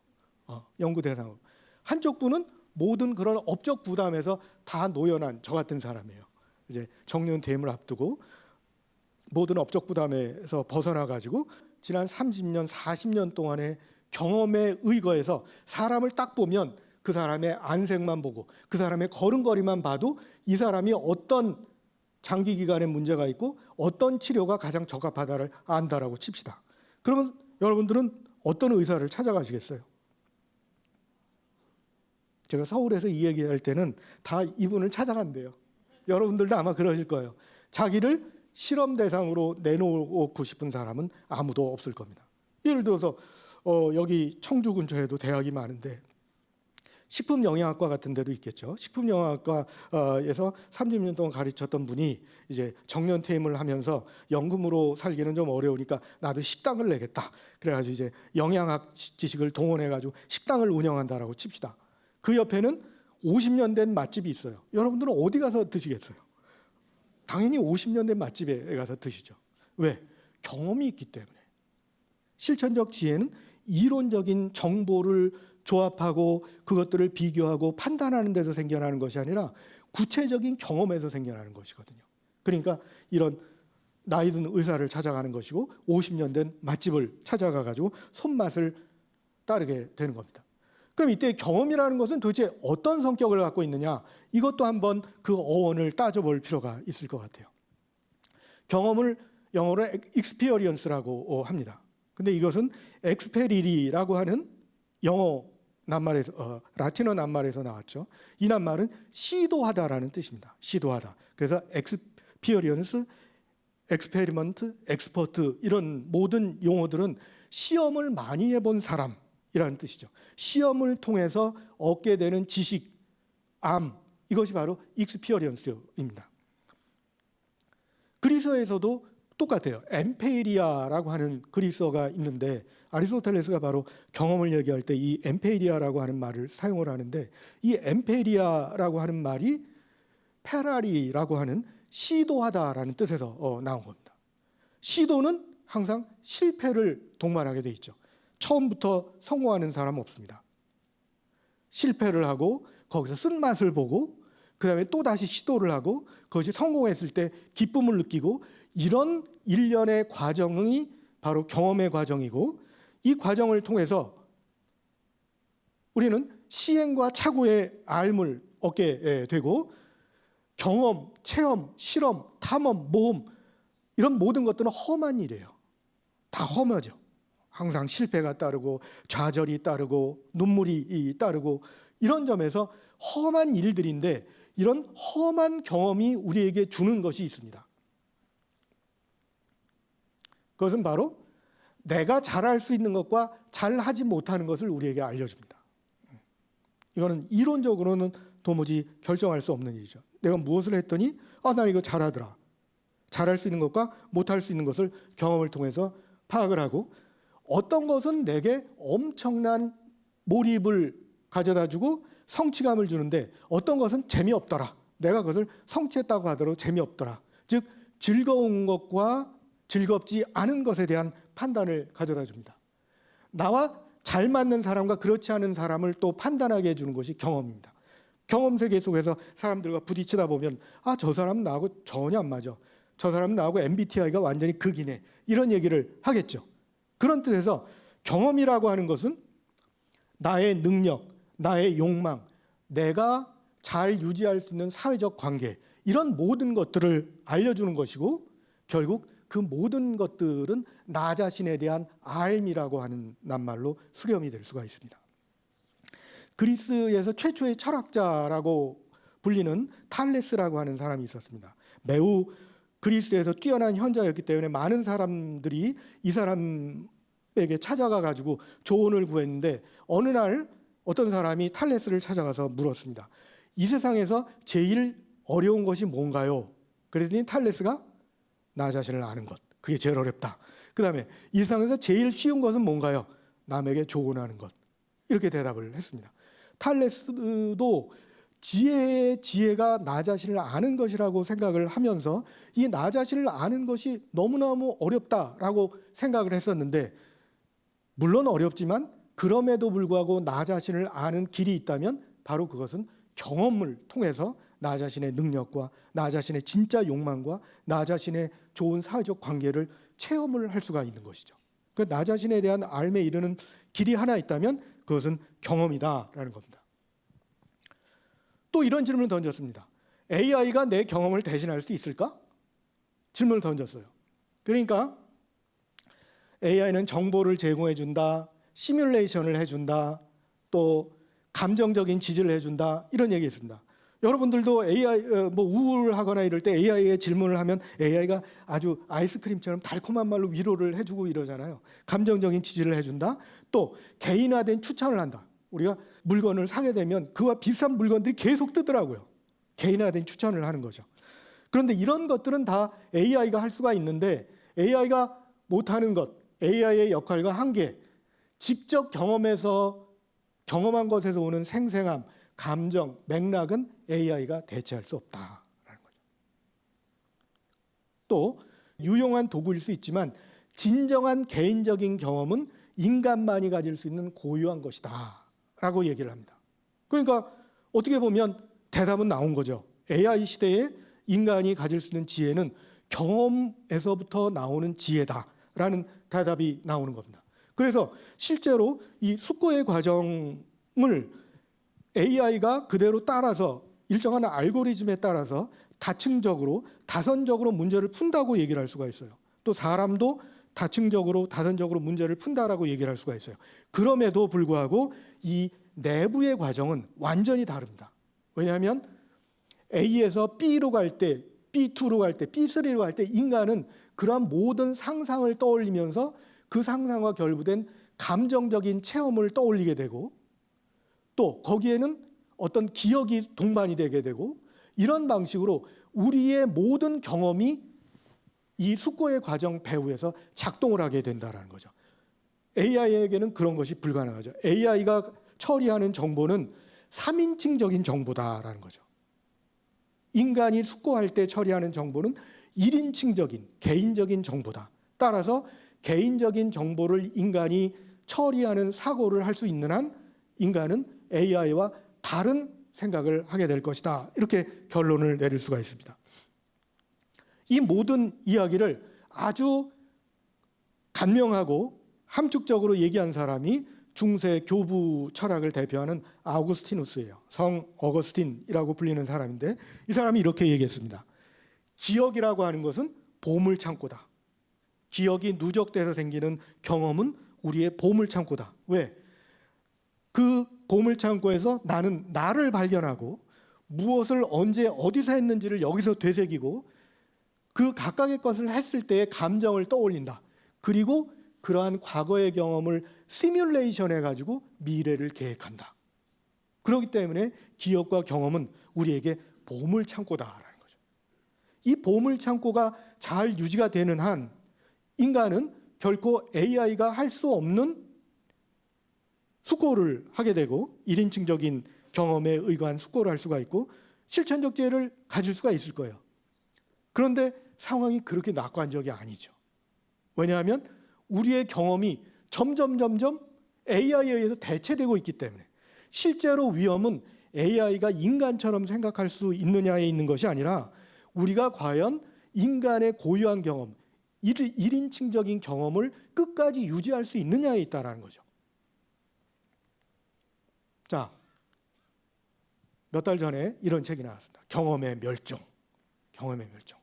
연구 대상으로. 한쪽 분은 모든 그런 업적 부담에서 다 노연한 저 같은 사람이에요. 이제 정년 퇴임을 앞두고 모든 업적 부담에서 벗어나 가지고 지난 30년, 40년 동안의 경험에 의거해서 사람을 딱 보면 그 사람의 안색만 보고 그 사람의 걸음걸이만 봐도 이 사람이 어떤 장기 기간의 문제가 있고 어떤 치료가 가장 적합하다를 안다라고 칩시다. 그러면 여러분들은 어떤 의사를 찾아가시겠어요? 제가 서울에서 이 얘기할 때는 다 이분을 찾아간대요. 여러분들도 아마 그러실 거예요. 자기를 실험 대상으로 내놓고 싶은 사람은 아무도 없을 겁니다. 예를 들어서 여기 청주 근처에도 대학이 많은데 식품영양학과 같은 데도 있겠죠. 식품영양학과에서 30년 동안 가르쳤던 분이 이제 정년 퇴임을 하면서 연금으로 살기는 좀 어려우니까 나도 식당을 내겠다. 그래가지고 이제 영양학 지식을 동원해가지고 식당을 운영한다라고 칩시다. 그 옆에는 50년 된 맛집이 있어요. 여러분들은 어디 가서 드시겠어요? 당연히 50년 된 맛집에 가서 드시죠. 왜? 경험이 있기 때문에. 실천적 지혜는 이론적인 정보를 조합하고 그것들을 비교하고 판단하는 데서 생겨나는 것이 아니라 구체적인 경험에서 생겨나는 것이거든요. 그러니까 이런 나이 든 의사를 찾아가는 것이고 50년 된 맛집을 찾아가 가지고 손맛을 따르게 되는 겁니다. 그럼 이때 경험이라는 것은 도대체 어떤 성격을 갖고 있느냐, 이것도 한번 그 어원을 따져볼 필요가 있을 것 같아요. 경험을 영어로 experience라고 합니다. 근데 이것은 experir이라고 하는 영어 낱말에서 라틴어 낱말에서 나왔죠. 이 낱말은 시도하다라는 뜻입니다. 시도하다. 그래서 experience, experiment, expert 이런 모든 용어들은 시험을 많이 해본 사람이라는 뜻이죠. 시험을 통해서 얻게 되는 지식, 이것이 바로 experience입니다. 그리스어에서도 똑같아요. 엠페이리아라고 하는 그리스어가 있는데 아리스토텔레스가 바로 경험을 얘기할 때 이 엠페이리아라고 하는 말을 사용을 하는데 이 엠페이리아라고 하는 말이 페라리라고 하는 시도하다라는 뜻에서 나온 겁니다. 시도는 항상 실패를 동반하게 돼 있죠. 처음부터 성공하는 사람은 없습니다. 실패를 하고 거기서 쓴맛을 보고 그다음에 또 다시 시도를 하고 그것이 성공했을 때 기쁨을 느끼고 이런 일련의 과정이 바로 경험의 과정이고 이 과정을 통해서 우리는 시행과 착오의 알을 얻게 되고 경험, 체험, 실험, 탐험, 모험 이런 모든 것들은 험한 일이에요. 다 험하죠. 항상 실패가 따르고 좌절이 따르고 눈물이 따르고 이런 점에서 험한 일들인데 이런 험한 경험이 우리에게 주는 것이 있습니다. 그것은 바로 내가 잘할 수 있는 것과 잘하지 못하는 것을 우리에게 알려줍니다. 이거는 이론적으로는 도무지 결정할 수 없는 일이죠. 내가 무엇을 했더니 난 이거 잘하더라. 잘할 수 있는 것과 못할 수 있는 것을 경험을 통해서 파악을 하고 어떤 것은 내게 엄청난 몰입을 가져다주고 성취감을 주는데 어떤 것은 재미없더라. 내가 그것을 성취했다고 하더라도 재미없더라. 즉 즐거운 것과 즐겁지 않은 것에 대한 판단을 가져다 줍니다. 나와 잘 맞는 사람과 그렇지 않은 사람을 또 판단하게 해주는 것이 경험입니다. 경험 세계 속에서 사람들과 부딪히다 보면 저 사람은 나하고 전혀 안 맞아. 저 사람은 나하고 MBTI가 완전히 극이네. 이런 얘기를 하겠죠. 그런 뜻에서 경험이라고 하는 것은 나의 능력, 나의 욕망, 내가 잘 유지할 수 있는 사회적 관계 이런 모든 것들을 알려주는 것이고 결국 그 모든 것들은 나 자신에 대한 알미라고 하는 낱말로 수렴이 될 수가 있습니다. 그리스에서 최초의 철학자라고 불리는 탈레스라고 하는 사람이 있었습니다. 매우 그리스에서 뛰어난 현자였기 때문에 많은 사람들이 이 사람에게 찾아가 가지고 조언을 구했는데 어느 날 어떤 사람이 탈레스를 찾아가서 물었습니다. 이 세상에서 제일 어려운 것이 뭔가요? 그랬더니 탈레스가 나 자신을 아는 것. 그게 제일 어렵다. 그 다음에 이 세상에서 제일 쉬운 것은 뭔가요? 남에게 조언하는 것. 이렇게 대답을 했습니다. 탈레스도 지혜의 지혜가 나 자신을 아는 것이라고 생각을 하면서 이 나 자신을 아는 것이 너무너무 어렵다라고 생각을 했었는데 물론 어렵지만 그럼에도 불구하고 나 자신을 아는 길이 있다면 바로 그것은 경험을 통해서 나 자신의 능력과 나 자신의 진짜 욕망과 나 자신의 좋은 사회적 관계를 체험을 할 수가 있는 것이죠. 그 나 자신에 대한 알매 이르는 길이 하나 있다면 그것은 경험이다라는 겁니다. 또 이런 질문을 던졌습니다. AI가 내 경험을 대신할 수 있을까? 질문을 던졌어요. 그러니까 AI는 정보를 제공해 준다, 시뮬레이션을 해준다, 또 감정적인 지지를 해준다 이런 얘기했습니다. 여러분들도 AI 우울하거나 이럴 때 AI에 질문을 하면 AI가 아주 아이스크림처럼 달콤한 말로 위로를 해주고 이러잖아요. 감정적인 지지를 해준다. 또 개인화된 추천을 한다. 우리가 물건을 사게 되면 그와 비슷한 물건들이 계속 뜨더라고요. 개인화된 추천을 하는 거죠. 그런데 이런 것들은 다 AI가 할 수가 있는데 AI가 못하는 것, AI의 역할과 한계, 직접 경험한 것에서 오는 생생함, 감정, 맥락은 AI가 대체할 수 없다라는 거죠. 또 유용한 도구일 수 있지만 진정한 개인적인 경험은 인간만이 가질 수 있는 고유한 것이다 라고 얘기를 합니다. 그러니까 어떻게 보면 대답은 나온 거죠. AI 시대에 인간이 가질 수 있는 지혜는 경험에서부터 나오는 지혜다라는 대답이 나오는 겁니다. 그래서 실제로 이 숙고의 과정을 AI가 그대로 따라서 일정한 알고리즘에 따라서 다층적으로 다선적으로 문제를 푼다고 얘기를 할 수가 있어요. 또 사람도 다층적으로 다선적으로 문제를 푼다라고 얘기를 할 수가 있어요. 그럼에도 불구하고 이 내부의 과정은 완전히 다릅니다. 왜냐하면 A에서 B로 갈 때, B2로 갈 때, B3로 갈 때 인간은 그러한 모든 상상을 떠올리면서 그 상상과 결부된 감정적인 체험을 떠올리게 되고 또 거기에는 어떤 기억이 동반이 되게 되고 이런 방식으로 우리의 모든 경험이 이 숙고의 과정 배후에서 작동을 하게 된다는 거죠. AI에게는 그런 것이 불가능하죠. AI가 처리하는 정보는 3인칭적인 정보다라는 거죠. 인간이 숙고할 때 처리하는 정보는 1인칭적인 개인적인 정보다. 따라서 개인적인 정보를 인간이 처리하는 사고를 할 수 있는 한 인간은 AI와 다른 생각을 하게 될 것이다. 이렇게 결론을 내릴 수가 있습니다. 이 모든 이야기를 아주 간명하고 함축적으로 얘기한 사람이 중세 교부 철학을 대표하는 아우구스티누스예요. 성 어거스틴이라고 불리는 사람인데 이 사람이 이렇게 얘기했습니다. 기억이라고 하는 것은 보물창고다. 기억이 누적돼서 생기는 경험은 우리의 보물창고다. 왜? 그 보물창고에서 나는 나를 발견하고 무엇을 언제 어디서 했는지를 여기서 되새기고 그 각각의 것을 했을 때의 감정을 떠올린다. 그리고 그러한 과거의 경험을 시뮬레이션 해가지고 미래를 계획한다. 그렇기 때문에 기억과 경험은 우리에게 보물창고다라는 거죠. 이 보물창고가 잘 유지가 되는 한 인간은 결코 AI가 할 수 없는 숙고를 하게 되고 1인칭적인 경험에 의거한 숙고를 할 수가 있고 실천적 지혜를 가질 수가 있을 거예요. 그런데 상황이 그렇게 낙관적이 아니죠. 왜냐하면 우리의 경험이 점점 AI에 의해서 대체되고 있기 때문에 실제로 위험은 AI가 인간처럼 생각할 수 있느냐에 있는 것이 아니라 우리가 과연 인간의 고유한 경험, 1인칭적인 경험을 끝까지 유지할 수 있느냐에 있다는 거죠. 자, 몇 달 전에 이런 책이 나왔습니다. 경험의 멸종. 경험의 멸종.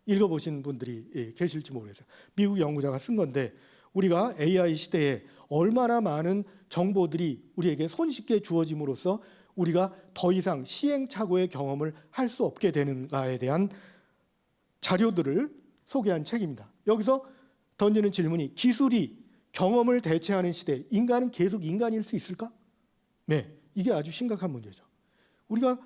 읽어보신 분들이 계실지 모르겠어요. 미국 연구자가 쓴 건데 우리가 AI 시대에 얼마나 많은 정보들이 우리에게 손쉽게 주어짐으로써 우리가 더 이상 시행착오의 경험을 할 수 없게 되는가에 대한 자료들을 소개한 책입니다. 여기서 던지는 질문이 기술이 경험을 대체하는 시대, 인간은 계속 인간일 수 있을까? 네, 이게 아주 심각한 문제죠. 우리가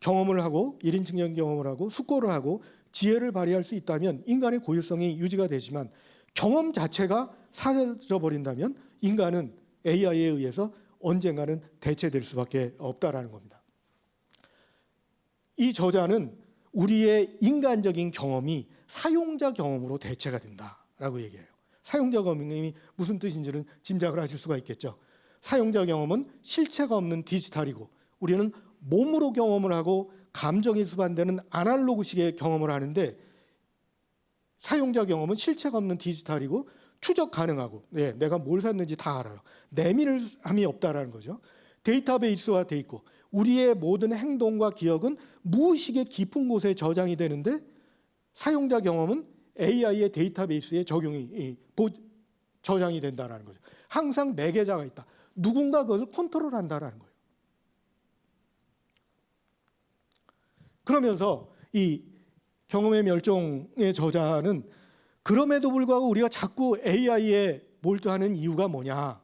경험을 하고 1인칭적인 경험을 하고 숙고를 하고 지혜를 발휘할 수 있다면 인간의 고유성이 유지가 되지만 경험 자체가 사라져 버린다면 인간은 AI에 의해서 언젠가는 대체될 수밖에 없다라는 겁니다. 이 저자는 우리의 인간적인 경험이 사용자 경험으로 대체가 된다라고 얘기해요. 사용자 경험이 무슨 뜻인지는 짐작을 하실 수가 있겠죠. 사용자 경험은 실체가 없는 디지털이고 우리는 몸으로 경험을 하고 감정이 수반되는 아날로그식의 경험을 하는데 사용자 경험은 실체가 없는 디지털이고 추적 가능하고 내가 뭘 샀는지 다 알아요. 내밀함이 없다라는 거죠. 데이터베이스화 돼 있고 우리의 모든 행동과 기억은 무의식의 깊은 곳에 저장이 되는데 사용자 경험은 AI의 데이터베이스에 저장이 된다는 거죠. 항상 매개자가 있다. 누군가 그것을 컨트롤한다는 거예요. 그러면서 이 경험의 멸종의 저자는 그럼에도 불구하고 우리가 자꾸 AI에 몰두하는 이유가 뭐냐?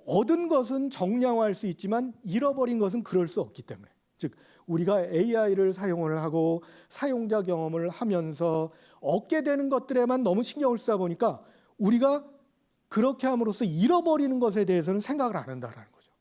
얻은 것은 정량화할 수 있지만 잃어버린 것은 그럴 수 없기 때문에. 즉 우리가 AI를 사용을 하고 사용자 경험을 하면서 얻게 되는 것들에만 너무 신경을 쓰다 보니까 우리가 그렇게 함으로써 잃어버리는 것에 대해서는 생각을 안 한다는 거죠.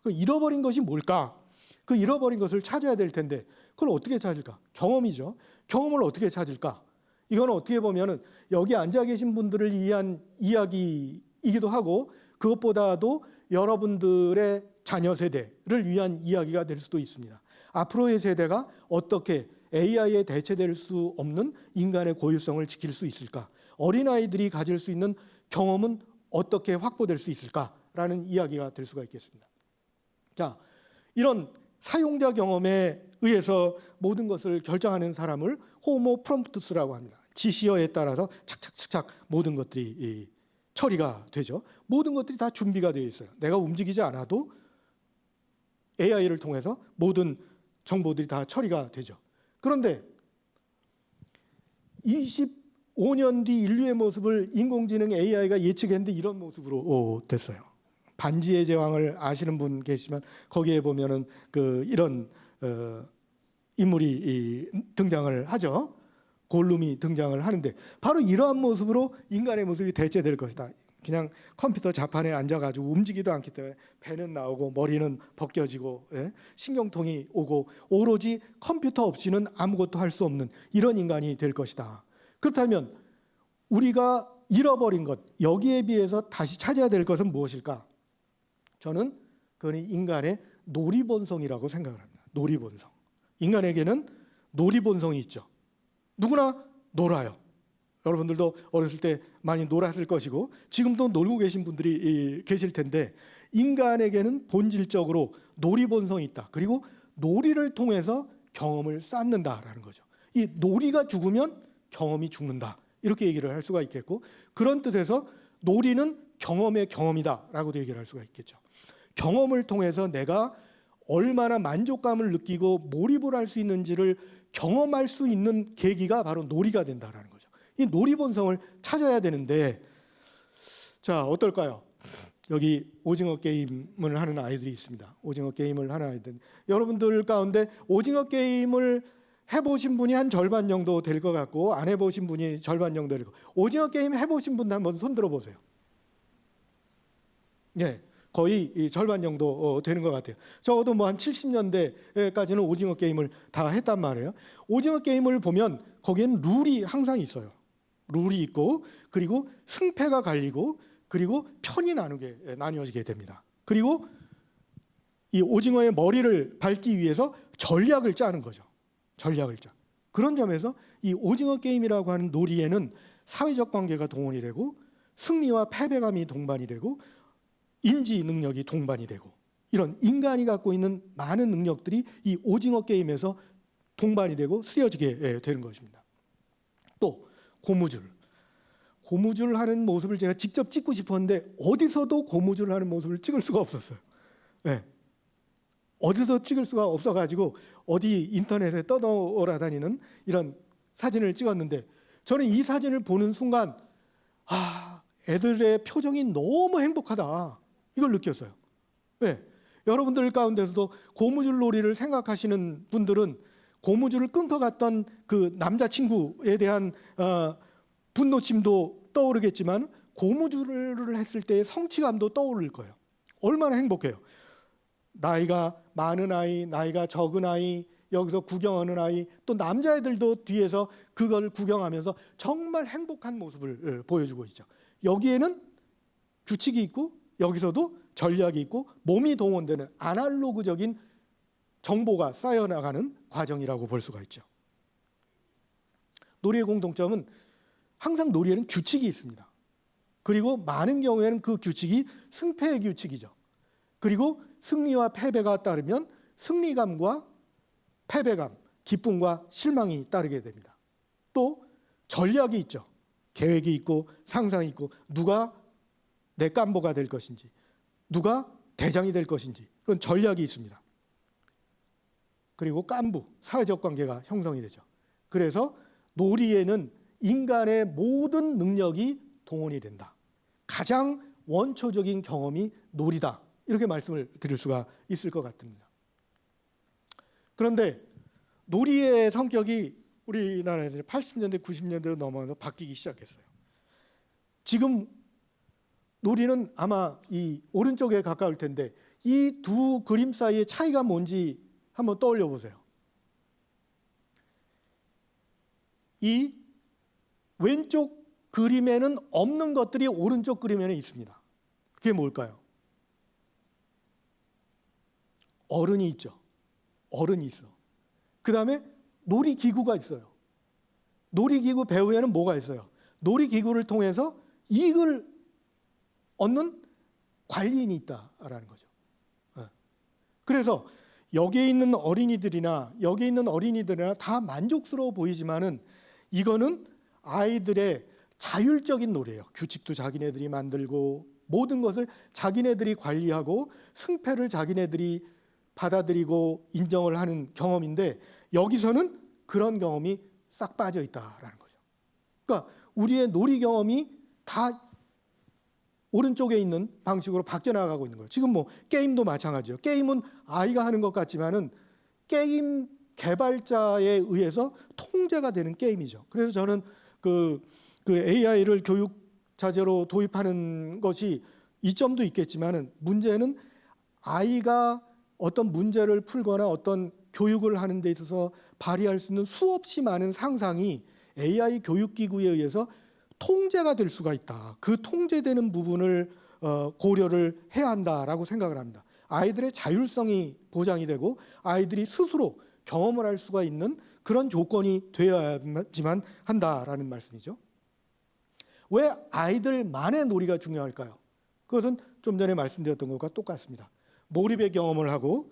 그 잃어버린 것이 뭘까? 그 잃어버린 것을 찾아야 될 텐데 그걸 어떻게 찾을까? 경험이죠. 경험을 어떻게 찾을까? 이건 어떻게 보면은 여기 앉아 계신 분들을 위한 이야기이기도 하고 그것보다도 여러분들의 자녀 세대를 위한 이야기가 될 수도 있습니다. 앞으로의 세대가 어떻게 AI에 대체될 수 없는 인간의 고유성을 지킬 수 있을까? 어린아이들이 가질 수 있는 경험은 어떻게 확보될 수 있을까라는 이야기가 될 수가 있겠습니다. 자, 이런 사용자 경험에 의해서 모든 것을 결정하는 사람을 호모 프롬프투스라고 합니다. 지시어에 따라서 착착착착 모든 것들이 처리가 되죠. 모든 것들이 다 준비가 되어 있어요. 내가 움직이지 않아도 AI를 통해서 모든 정보들이 다 처리가 되죠. 그런데 25년 뒤 인류의 모습을 인공지능 AI가 예측했는데 이런 모습으로 됐어요. 반지의 제왕을 아시는 분 계시면 거기에 보면은 이런 인물이 등장을 하죠. 골룸이 등장을 하는데 바로 이러한 모습으로 인간의 모습이 대체될 것이다. 그냥 컴퓨터 자판에 앉아가지고 움직이지도 않기 때문에 배는 나오고 머리는 벗겨지고 신경통이 오고 오로지 컴퓨터 없이는 아무것도 할 수 없는 이런 인간이 될 것이다. 그렇다면 우리가 잃어버린 것 여기에 비해서 다시 찾아야 될 것은 무엇일까? 저는 그건 인간의 놀이본성이라고 생각을 합니다. 놀이본성. 인간에게는 놀이본성이 있죠. 누구나 놀아요. 여러분들도 어렸을 때 많이 놀았을 것이고 지금도 놀고 계신 분들이 계실 텐데 인간에게는 본질적으로 놀이본성이 있다. 그리고 놀이를 통해서 경험을 쌓는다라는 거죠. 이 놀이가 죽으면 경험이 죽는다. 이렇게 얘기를 할 수가 있겠고 그런 뜻에서 놀이는 경험의 경험이다라고도 얘기를 할 수가 있겠죠. 경험을 통해서 내가 얼마나 만족감을 느끼고 몰입을 할 수 있는지를 경험할 수 있는 계기가 바로 놀이가 된다라는 거죠. 이 놀이 본성을 찾아야 되는데 자 어떨까요? 여기 오징어 게임을 하는 아이들이 있습니다. 오징어 게임을 하는 아이들. 여러분들 가운데 오징어 게임을 해보신 분이 한 절반 정도 될 것 같고 안 해보신 분이 절반 정도 될 것 같고 오징어 게임 해보신 분 한번 손 들어보세요. 예. 거의 절반 정도 되는 것 같아요. 적어도 뭐 한 70년대까지는 오징어 게임을 다 했단 말이에요. 오징어 게임을 보면 거기에는 룰이 항상 있어요. 룰이 있고 그리고 승패가 갈리고 그리고 편이 나뉘어지게 됩니다. 그리고 이 오징어의 머리를 밟기 위해서 전략을 짜는 거죠. 전략을 짜. 그런 점에서 이 오징어 게임이라고 하는 놀이에는 사회적 관계가 동원이 되고 승리와 패배감이 동반이 되고 인지 능력이 동반이 되고 이런 인간이 갖고 있는 많은 능력들이 이 오징어 게임에서 동반이 되고 쓰여지게 되는 것입니다. 또 고무줄 하는 모습을 제가 직접 찍고 싶었는데 어디서도 고무줄 하는 모습을 찍을 수가 없었어요. 네. 어디서 찍을 수가 없어가지고 어디 인터넷에 떠돌아다니는 이런 사진을 찍었는데 저는 이 사진을 보는 순간 애들의 표정이 너무 행복하다. 이걸 느꼈어요. 왜? 여러분들 가운데서도 고무줄 놀이를 생각하시는 분들은 고무줄을 끊겨갔던 그 남자친구에 대한 분노심도 떠오르겠지만 고무줄을 했을 때의 성취감도 떠오를 거예요. 얼마나 행복해요. 나이가 많은 아이, 나이가 적은 아이, 여기서 구경하는 아이, 또 남자애들도 뒤에서 그걸 구경하면서 정말 행복한 모습을 보여주고 있죠. 여기에는 규칙이 있고 여기서도 전략이 있고 몸이 동원되는 아날로그적인 정보가 쌓여나가는 과정이라고 볼 수가 있죠. 놀이의 공통점은 항상 놀이에는 규칙이 있습니다. 그리고 많은 경우에는 그 규칙이 승패의 규칙이죠. 그리고 승리와 패배가 따르면 승리감과 패배감, 기쁨과 실망이 따르게 됩니다. 또 전략이 있죠. 계획이 있고 상상이 있고 누가 내 깜보가 될 것인지 누가 대장이 될 것인지 그런 전략이 있습니다. 그리고 깐부, 사회적 관계가 형성이 되죠. 그래서 놀이에는 인간의 모든 능력이 동원이 된다. 가장 원초적인 경험이 놀이다. 이렇게 말씀을 드릴 수가 있을 것 같습니다. 그런데 놀이의 성격이 우리나라에서 80년대, 90년대로 넘어가서 바뀌기 시작했어요. 지금 놀이는 아마 이 오른쪽에 가까울 텐데 이 두 그림 사이의 차이가 뭔지 한번 떠올려 보세요. 이 왼쪽 그림에는 없는 것들이 오른쪽 그림에는 있습니다. 그게 뭘까요? 어른이 있죠. 어른이 있어. 그 다음에 놀이기구가 있어요. 놀이기구 배후에는 뭐가 있어요? 놀이기구를 통해서 이익을 얻는 관리인이 있다라는 거죠. 그래서 여기에 있는 어린이들이나 다 만족스러워 보이지만은 이거는 아이들의 자율적인 놀이예요. 규칙도 자기네들이 만들고 모든 것을 자기네들이 관리하고 승패를 자기네들이 받아들이고 인정을 하는 경험인데 여기서는 그런 경험이 싹 빠져 있다라는 거죠. 그러니까 우리의 놀이 경험이 다 오른쪽에 있는 방식으로 바뀌어 나가고 있는 거예요. 지금 뭐 게임도 마찬가지예요. 게임은 아이가 하는 것 같지만은 게임 개발자에 의해서 통제가 되는 게임이죠. 그래서 저는 그 AI를 교육 자재로 도입하는 것이 이점도 있겠지만은 문제는 아이가 어떤 문제를 풀거나 어떤 교육을 하는 데 있어서 발휘할 수 있는 수없이 많은 상상이 AI 교육기구에 의해서 통제가 될 수가 있다. 그 통제되는 부분을 고려를 해야 한다라고 생각을 합니다. 아이들의 자율성이 보장이 되고 아이들이 스스로 경험을 할 수가 있는 그런 조건이 되어야지만 한다라는 말씀이죠. 왜 아이들만의 놀이가 중요할까요? 그것은 좀 전에 말씀드렸던 것과 똑같습니다. 몰입의 경험을 하고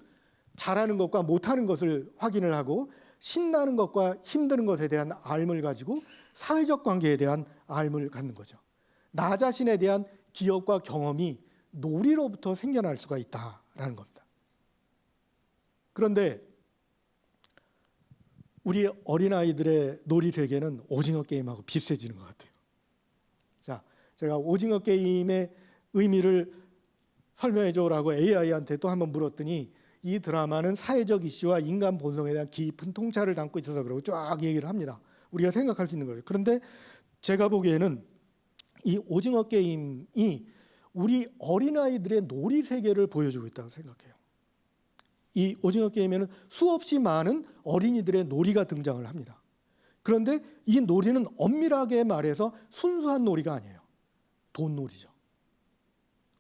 잘하는 것과 못하는 것을 확인을 하고 신나는 것과 힘드는 것에 대한 알을 가지고 사회적 관계에 대한 알을 갖는 거죠. 나 자신에 대한 기억과 경험이 놀이로부터 생겨날 수가 있다라는 겁니다. 그런데 우리 어린아이들의 놀이 세계는 오징어 게임하고 비슷해지는 것 같아요. 자, 제가 오징어 게임의 의미를 설명해줘라고 AI한테 또 한번 물었더니 이 드라마는 사회적 이슈와 인간 본성에 대한 깊은 통찰을 담고 있어서 그러고 쫙 얘기를 합니다. 우리가 생각할 수 있는 거예요. 그런데 제가 보기에는 이 오징어 게임이 우리 어린아이들의 놀이 세계를 보여주고 있다고 생각해요. 이 오징어 게임에는 수없이 많은 어린이들의 놀이가 등장을 합니다. 그런데 이 놀이는 엄밀하게 말해서 순수한 놀이가 아니에요. 돈놀이죠.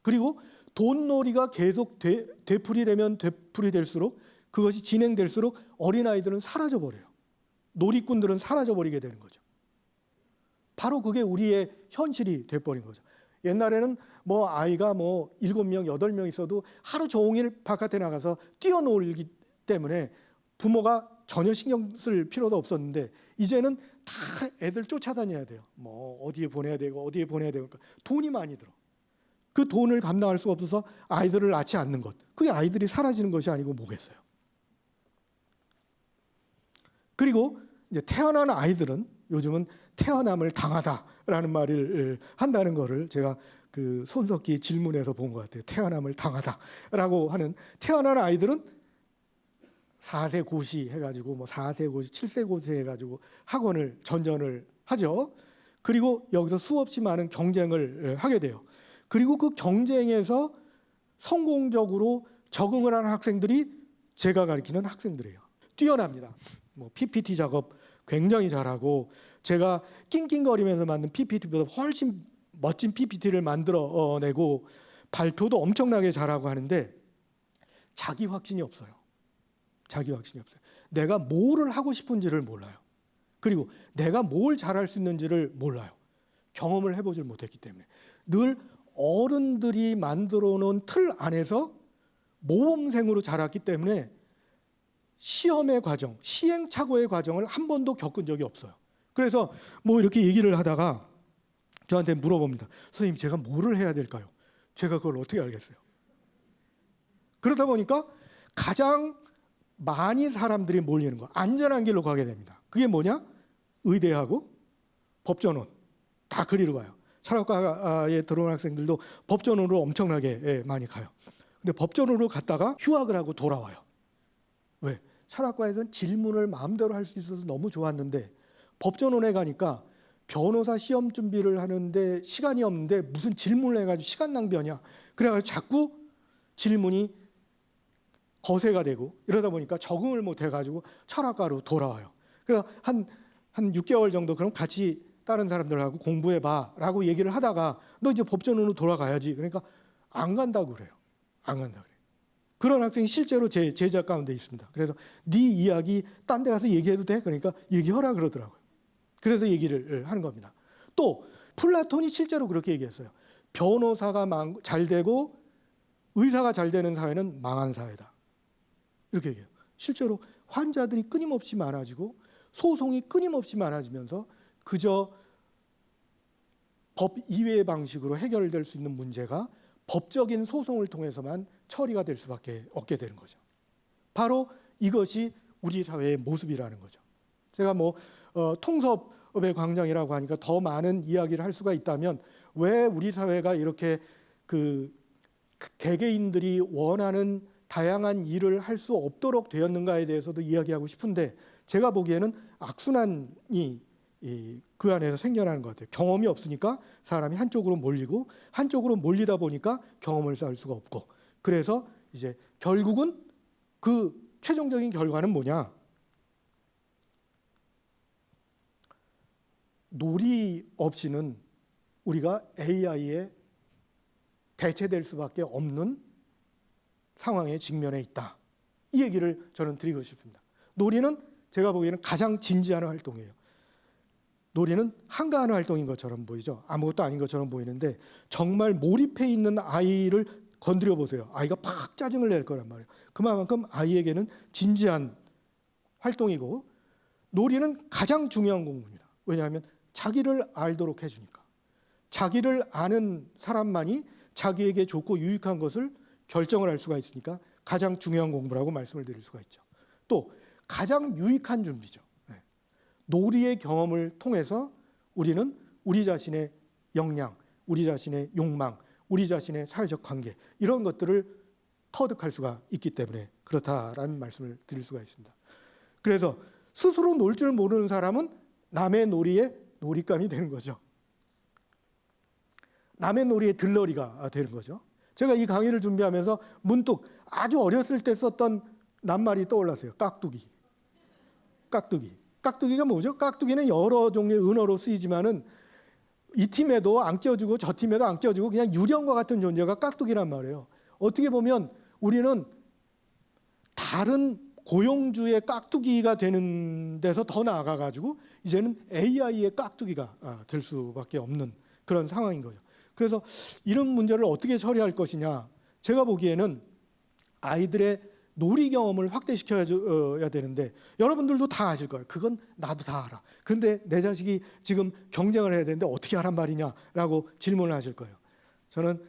그리고 돈놀이가 계속 되풀이되면 되풀이될수록 그것이 진행될수록 어린아이들은 사라져버려요. 놀이꾼들은 사라져버리게 되는 거죠. 바로 그게 우리의 현실이 돼버린 거죠. 옛날에는 뭐 아이가 뭐 7명, 8명 있어도 하루 종일 바깥에 나가서 뛰어놀기 때문에 부모가 전혀 신경 쓸 필요도 없었는데 이제는 다 애들 쫓아다녀야 돼요. 뭐 어디에 보내야 되고 어디에 보내야 되고 돈이 많이 들어. 그 돈을 감당할 수 없어서 아이들을 낳지 않는 것. 그게 아이들이 사라지는 것이 아니고 뭐겠어요. 그리고 이제 태어난 아이들은 요즘은 태어남을 당하다라는 말을 한다는 것을 제가 그 손석희 질문에서 본 것 같아요. 태어남을 당하다라고 하는 태어난 아이들은 4세 고시 해가지고 뭐 4세 고시, 7세 고시 해가지고 학원을 전전을 하죠. 그리고 여기서 수없이 많은 경쟁을 하게 돼요. 그리고 그 경쟁에서 성공적으로 적응을 하는 학생들이 제가 가르치는 학생들이에요. 뛰어납니다. 뭐 PPT 작업 굉장히 잘하고 제가 낑낑거리면서 만든 PPT보다 훨씬 멋진 PPT를 만들어내고 발표도 엄청나게 잘하고 하는데 자기 확신이 없어요. 자기 확신이 없어요. 내가 뭐를 하고 싶은지를 몰라요. 그리고 내가 뭘 잘할 수 있는지를 몰라요. 경험을 해보질 못했기 때문에. 늘 어른들이 만들어 놓은 틀 안에서 모범생으로 자랐기 때문에 시험의 과정, 시행착오의 과정을 한 번도 겪은 적이 없어요. 그래서 뭐 이렇게 얘기를 하다가 저한테 물어봅니다. 선생님, 제가 뭐를 해야 될까요? 제가 그걸 어떻게 알겠어요? 그러다 보니까 가장 많이 사람들이 몰리는 거, 안전한 길로 가게 됩니다. 그게 뭐냐? 의대하고 법전원 다 그리로 가요. 철학과에 들어온 학생들도 법전원으로 엄청나게 많이 가요. 근데 법전원으로 갔다가 휴학을 하고 돌아와요. 왜? 철학과에서는 질문을 마음대로 할 수 있어서 너무 좋았는데 법전원에 가니까 변호사 시험 준비를 하는데 시간이 없는데 무슨 질문을 해가지고 시간 낭비하냐. 그래가지고 자꾸 질문이 거세가 되고 이러다 보니까 적응을 못 해가지고 철학과로 돌아와요. 그래서 한 6개월 정도 그럼 같이 다른 사람들하고 공부해봐라고 얘기를 하다가 너 이제 법전으로 돌아가야지. 그러니까 안 간다고 그래요. 안 간다 그래요. 그런 학생이 실제로 제 제자 가운데 있습니다. 그래서 네 이야기 딴 데 가서 얘기해도 돼? 그러니까 얘기하라 그러더라고요. 그래서 얘기를 하는 겁니다. 또 플라톤이 실제로 그렇게 얘기했어요. 변호사가 잘 되고 의사가 잘 되는 사회는 망한 사회다. 이렇게 얘기해요. 실제로 환자들이 끊임없이 많아지고 소송이 끊임없이 많아지면서 그저 법 이외의 방식으로 해결될 수 있는 문제가 법적인 소송을 통해서만 처리가 될 수밖에 없게 되는 거죠. 바로 이것이 우리 사회의 모습이라는 거죠. 제가 통섭의 광장이라고 하니까 더 많은 이야기를 할 수가 있다면 왜 우리 사회가 이렇게 그 개개인들이 원하는 다양한 일을 할 수 없도록 되었는가에 대해서도 이야기하고 싶은데 제가 보기에는 악순환이 그 안에서 생겨나는 것 같아요. 경험이 없으니까 사람이 한쪽으로 몰리고 한쪽으로 몰리다 보니까 경험을 쌓을 수가 없고 그래서 이제 결국은 그 최종적인 결과는 뭐냐? 놀이 없이는 우리가 AI에 대체될 수밖에 없는 상황에 직면해 있다. 이 얘기를 저는 드리고 싶습니다. 놀이는 제가 보기에는 가장 진지한 활동이에요. 놀이는 한가한 활동인 것처럼 보이죠. 아무것도 아닌 것처럼 보이는데 정말 몰입해 있는 아이를 건드려 보세요. 아이가 팍 짜증을 낼 거란 말이에요. 그만큼 아이에게는 진지한 활동이고 놀이는 가장 중요한 공부입니다. 왜냐하면 자기를 알도록 해주니까. 자기를 아는 사람만이 자기에게 좋고 유익한 것을 결정을 할 수가 있으니까 가장 중요한 공부라고 말씀을 드릴 수가 있죠. 또 가장 유익한 준비죠. 놀이의 경험을 통해서 우리는 우리 자신의 역량, 우리 자신의 욕망, 우리 자신의 사회적 관계 이런 것들을 터득할 수가 있기 때문에 그렇다라는 말씀을 드릴 수가 있습니다. 그래서 스스로 놀 줄 모르는 사람은 남의 놀이에 놀잇감이 되는 거죠. 남의 놀이에 들러리가 되는 거죠. 제가 이 강의를 준비하면서 문득 아주 어렸을 때 썼던 낱말이 떠올랐어요. 깍두기. 깍두기가 뭐죠? 깍두기는 여러 종류의 은어로 쓰이지만은 이 팀에도 안 껴주고 저 팀에도 안 껴주고 그냥 유령과 같은 존재가 깍두기란 말이에요. 어떻게 보면 우리는 다른 고용주의 깍두기가 되는 데서 더 나아가가지고 이제는 AI의 깍두기가 될 수밖에 없는 그런 상황인 거죠. 그래서 이런 문제를 어떻게 처리할 것이냐. 제가 보기에는 아이들의 놀이 경험을 확대시켜야 되는데 여러분들도 다 아실 거예요. 그건 나도 다 알아. 그런데 내 자식이 지금 경쟁을 해야 되는데 어떻게 하란 말이냐라고 질문을 하실 거예요. 저는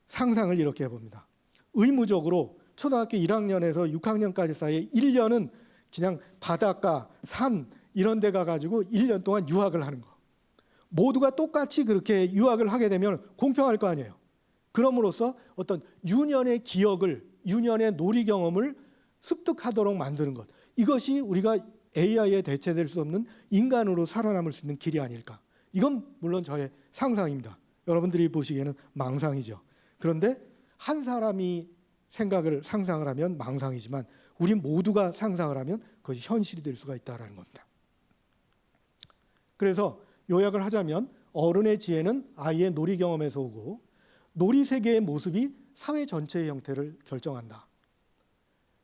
상상을 이렇게 해봅니다. 의무적으로 초등학교 1학년에서 6학년까지 사이에 1년은 그냥 바닷가, 산 이런 데 가가지고 1년 동안 유학을 하는 거. 모두가 똑같이 그렇게 유학을 하게 되면 공평할 거 아니에요. 그럼으로써 어떤 유년의 기억을 유년의 놀이 경험을 습득하도록 만드는 것. 이것이 우리가 AI에 대체될 수 없는 인간으로 살아남을 수 있는 길이 아닐까. 이건 물론 저의 상상입니다. 여러분들이 보시기에는 망상이죠. 그런데 한 사람이 상상을 하면 망상이지만 우리 모두가 상상을 하면 그것이 현실이 될 수가 있다는 겁니다. 그래서 요약을 하자면 어른의 지혜는 아이의 놀이 경험에서 오고 놀이 세계의 모습이 사회 전체의 형태를 결정한다.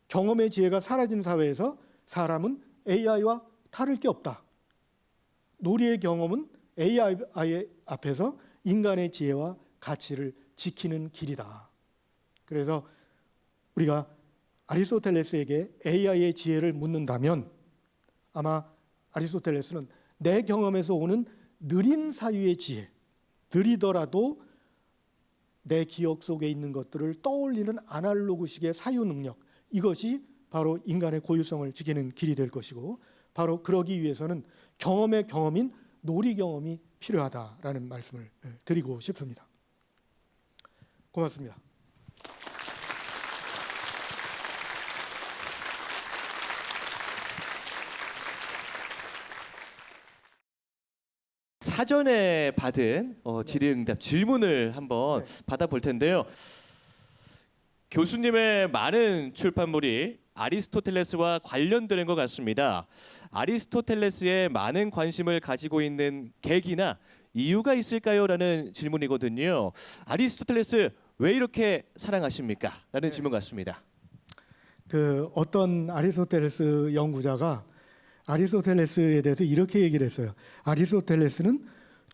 경험의 지혜가 사라진 사회에서 사람은 AI와 다를 게 없다. 놀이의 경험은 AI 앞에서 인간의 지혜와 가치를 지키는 길이다. 그래서 우리가 아리스토텔레스에게 AI의 지혜를 묻는다면 아마 아리스토텔레스는 내 경험에서 오는 느린 사유의 지혜, 느리더라도 내 기억 속에 있는 것들을 떠올리는 아날로그식의 사유 능력, 이것이 바로 인간의 고유성을 지키는 길이 될 것이고 바로 그러기 위해서는 경험의 경험인 놀이 경험이 필요하다라는 말씀을 드리고 싶습니다. 고맙습니다. 사전에 받은 질의응답 질문을 한번 네. 받아볼 텐데요. 교수님의 많은 출판물이 아리스토텔레스와 관련되는 것 같습니다. 아리스토텔레스에 많은 관심을 가지고 있는 계기나 이유가 있을까요? 라는 질문이거든요. 아리스토텔레스 왜 이렇게 사랑하십니까? 라는 질문 같습니다. 그 어떤 아리스토텔레스 연구자가 아리스토텔레스에 대해서 이렇게 얘기를 했어요. 아리스토텔레스는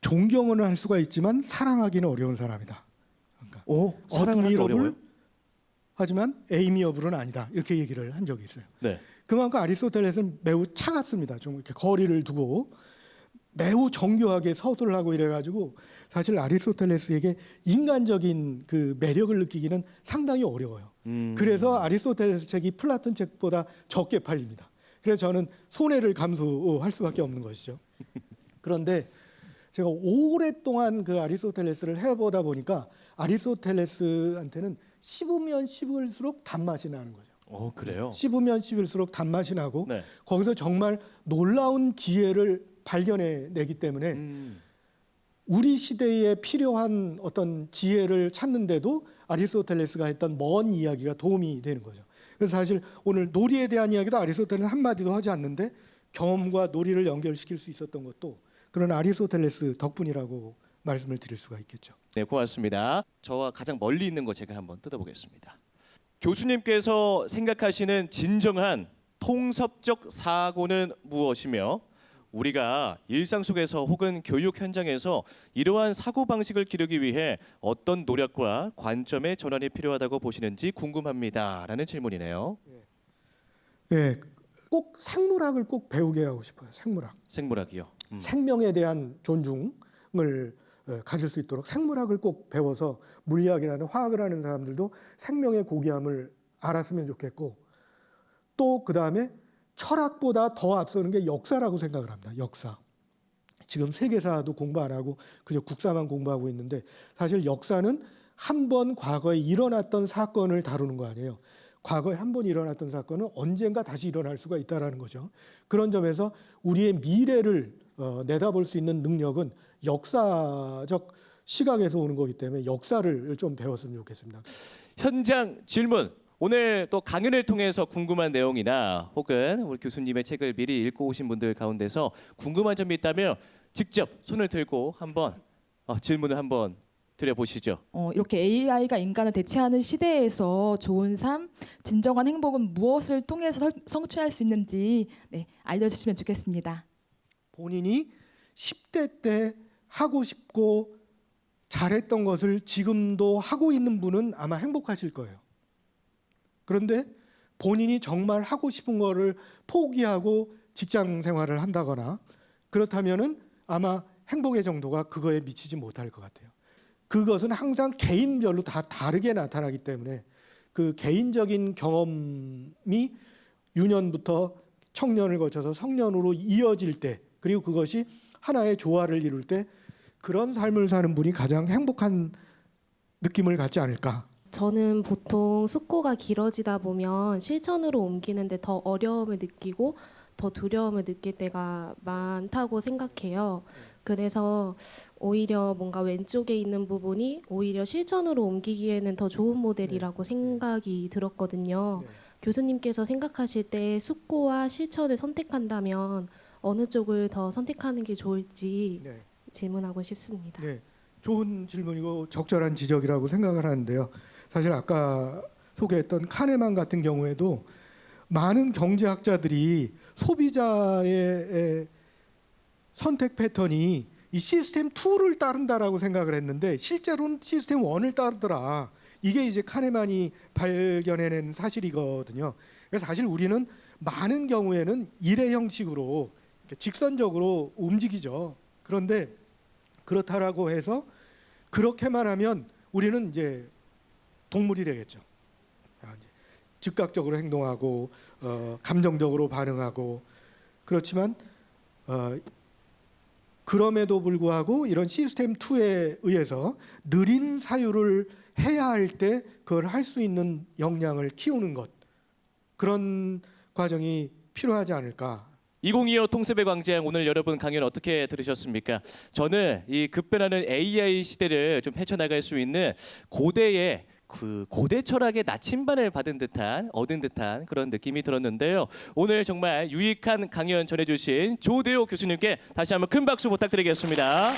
존경은 할 수가 있지만 사랑하기는 어려운 사람이다. 그러니까 사랑하기 어려워요? 하지만 에이미어블은 아니다. 이렇게 얘기를 한 적이 있어요. 네. 그만큼 아리스토텔레스는 매우 차갑습니다. 좀 이렇게 거리를 두고 매우 정교하게 서술을 하고 이래가지고 사실 아리스토텔레스에게 인간적인 그 매력을 느끼기는 상당히 어려워요. 그래서 아리스토텔레스 책이 플라톤 책보다 적게 팔립니다. 그래서 저는 손해를 감수할 수밖에 없는 것이죠. 그런데 제가 오랫동안 그 아리스토텔레스를 해보다 보니까 아리스토텔레스한테는 씹으면 씹을수록 단맛이 나는 거죠. 그래요? 씹으면 씹을수록 단맛이 나고 네. 거기서 정말 놀라운 지혜를 발견해내기 때문에 우리 시대에 필요한 어떤 지혜를 찾는데도 아리스토텔레스가 했던 먼 이야기가 도움이 되는 거죠. 그래서 사실 오늘 놀이에 대한 이야기도 아리스토텔레스 한마디도 하지 않는데 경험과 놀이를 연결시킬 수 있었던 것도 그런 아리스토텔레스 덕분이라고 말씀을 드릴 수가 있겠죠. 네, 고맙습니다. 저와 가장 멀리 있는 거 제가 한번 뜯어보겠습니다. 교수님께서 생각하시는 진정한 통섭적 사고는 무엇이며 우리가 일상 속에서 혹은 교육 현장에서 이러한 사고 방식을 기르기 위해 어떤 노력과 관점의 전환이 필요하다고 보시는지 궁금합니다라는 질문이네요. 예, 꼭 생물학을 꼭 배우게 하고 싶어요. 생물학이요. 생명에 대한 존중을 가질 수 있도록 생물학을 꼭 배워서 물리학이라는 화학을 하는 사람들도 생명의 고귀함을 알았으면 좋겠고 또 그다음에 철학보다 더 앞서는 게 역사라고 생각을 합니다. 역사. 지금 세계사도 공부 안 하고 그저 국사만 공부하고 있는데 사실 역사는 한 번 과거에 일어났던 사건을 다루는 거 아니에요. 과거에 한 번 일어났던 사건은 언젠가 다시 일어날 수가 있다는 거죠. 그런 점에서 우리의 미래를 내다볼 수 있는 능력은 역사적 시각에서 오는 거기 때문에 역사를 좀 배웠으면 좋겠습니다. 현장 질문. 오늘 또 강연을 통해서 궁금한 내용이나 혹은 우리 교수님의 책을 미리 읽고 오신 분들 가운데서 궁금한 점이 있다면 직접 손을 들고 한번 질문을 한번 드려보시죠. 이렇게 AI가 인간을 대체하는 시대에서 좋은 삶, 진정한 행복은 무엇을 통해서 성취할 수 있는지 알려주시면 좋겠습니다. 본인이 10대 때 하고 싶고 잘했던 것을 지금도 하고 있는 분은 아마 행복하실 거예요. 그런데 본인이 정말 하고 싶은 거를 포기하고 직장 생활을 한다거나 그렇다면은 아마 행복의 정도가 그거에 미치지 못할 것 같아요. 그것은 항상 개인별로 다 다르게 나타나기 때문에 그 개인적인 경험이 유년부터 청년을 거쳐서 성년으로 이어질 때 그리고 그것이 하나의 조화를 이룰 때 그런 삶을 사는 분이 가장 행복한 느낌을 갖지 않을까. 저는 보통 숙고가 길어지다 보면 실천으로 옮기는데 더 어려움을 느끼고 더 두려움을 느낄 때가 많다고 생각해요. 그래서 오히려 뭔가 왼쪽에 있는 부분이 오히려 실천으로 옮기기에는 더 좋은 모델이라고 생각이 들었거든요. 교수님께서 생각하실 때 숙고와 실천을 선택한다면 어느 쪽을 더 선택하는 게 좋을지 질문하고 싶습니다. 네, 좋은 질문이고 적절한 지적이라고 생각을 하는데요. 사실 아까 소개했던 카네만 같은 경우에도 많은 경제학자들이 소비자의 선택 패턴이 이 시스템 2를 따른다라고 생각을 했는데 실제로는 시스템 1을 따르더라. 이게 이제 카네만이 발견해낸 사실이거든요. 그래서 사실 우리는 많은 경우에는 일의 형식으로 직선적으로 움직이죠. 그런데 그렇다라고 해서 그렇게만 하면 우리는 이제 동물이 되겠죠. 즉각적으로 행동하고 감정적으로 반응하고 그렇지만 그럼에도 불구하고 이런 시스템 2에 의해서 느린 사유를 해야 할 때 그걸 할 수 있는 역량을 키우는 것 그런 과정이 필요하지 않을까 2025 통습의 광장 오늘 여러분 강연 어떻게 들으셨습니까? 저는 이 급변하는 AI 시대를 좀 헤쳐나갈 수 있는 고대의 그 고대 철학의 나침반을 얻은 듯한 그런 느낌이 들었는데요. 오늘 정말 유익한 강연 전해주신 조대호 교수님께 다시 한번 큰 박수 부탁드리겠습니다.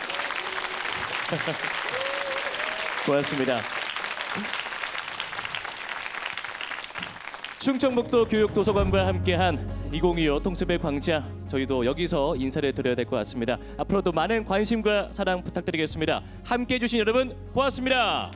고맙습니다. 충청북도 교육도서관과 함께한 2025 통습의 광장, 저희도 여기서 인사를 드려야 될 것 같습니다. 앞으로도 많은 관심과 사랑 부탁드리겠습니다. 함께해 주신 여러분 고맙습니다.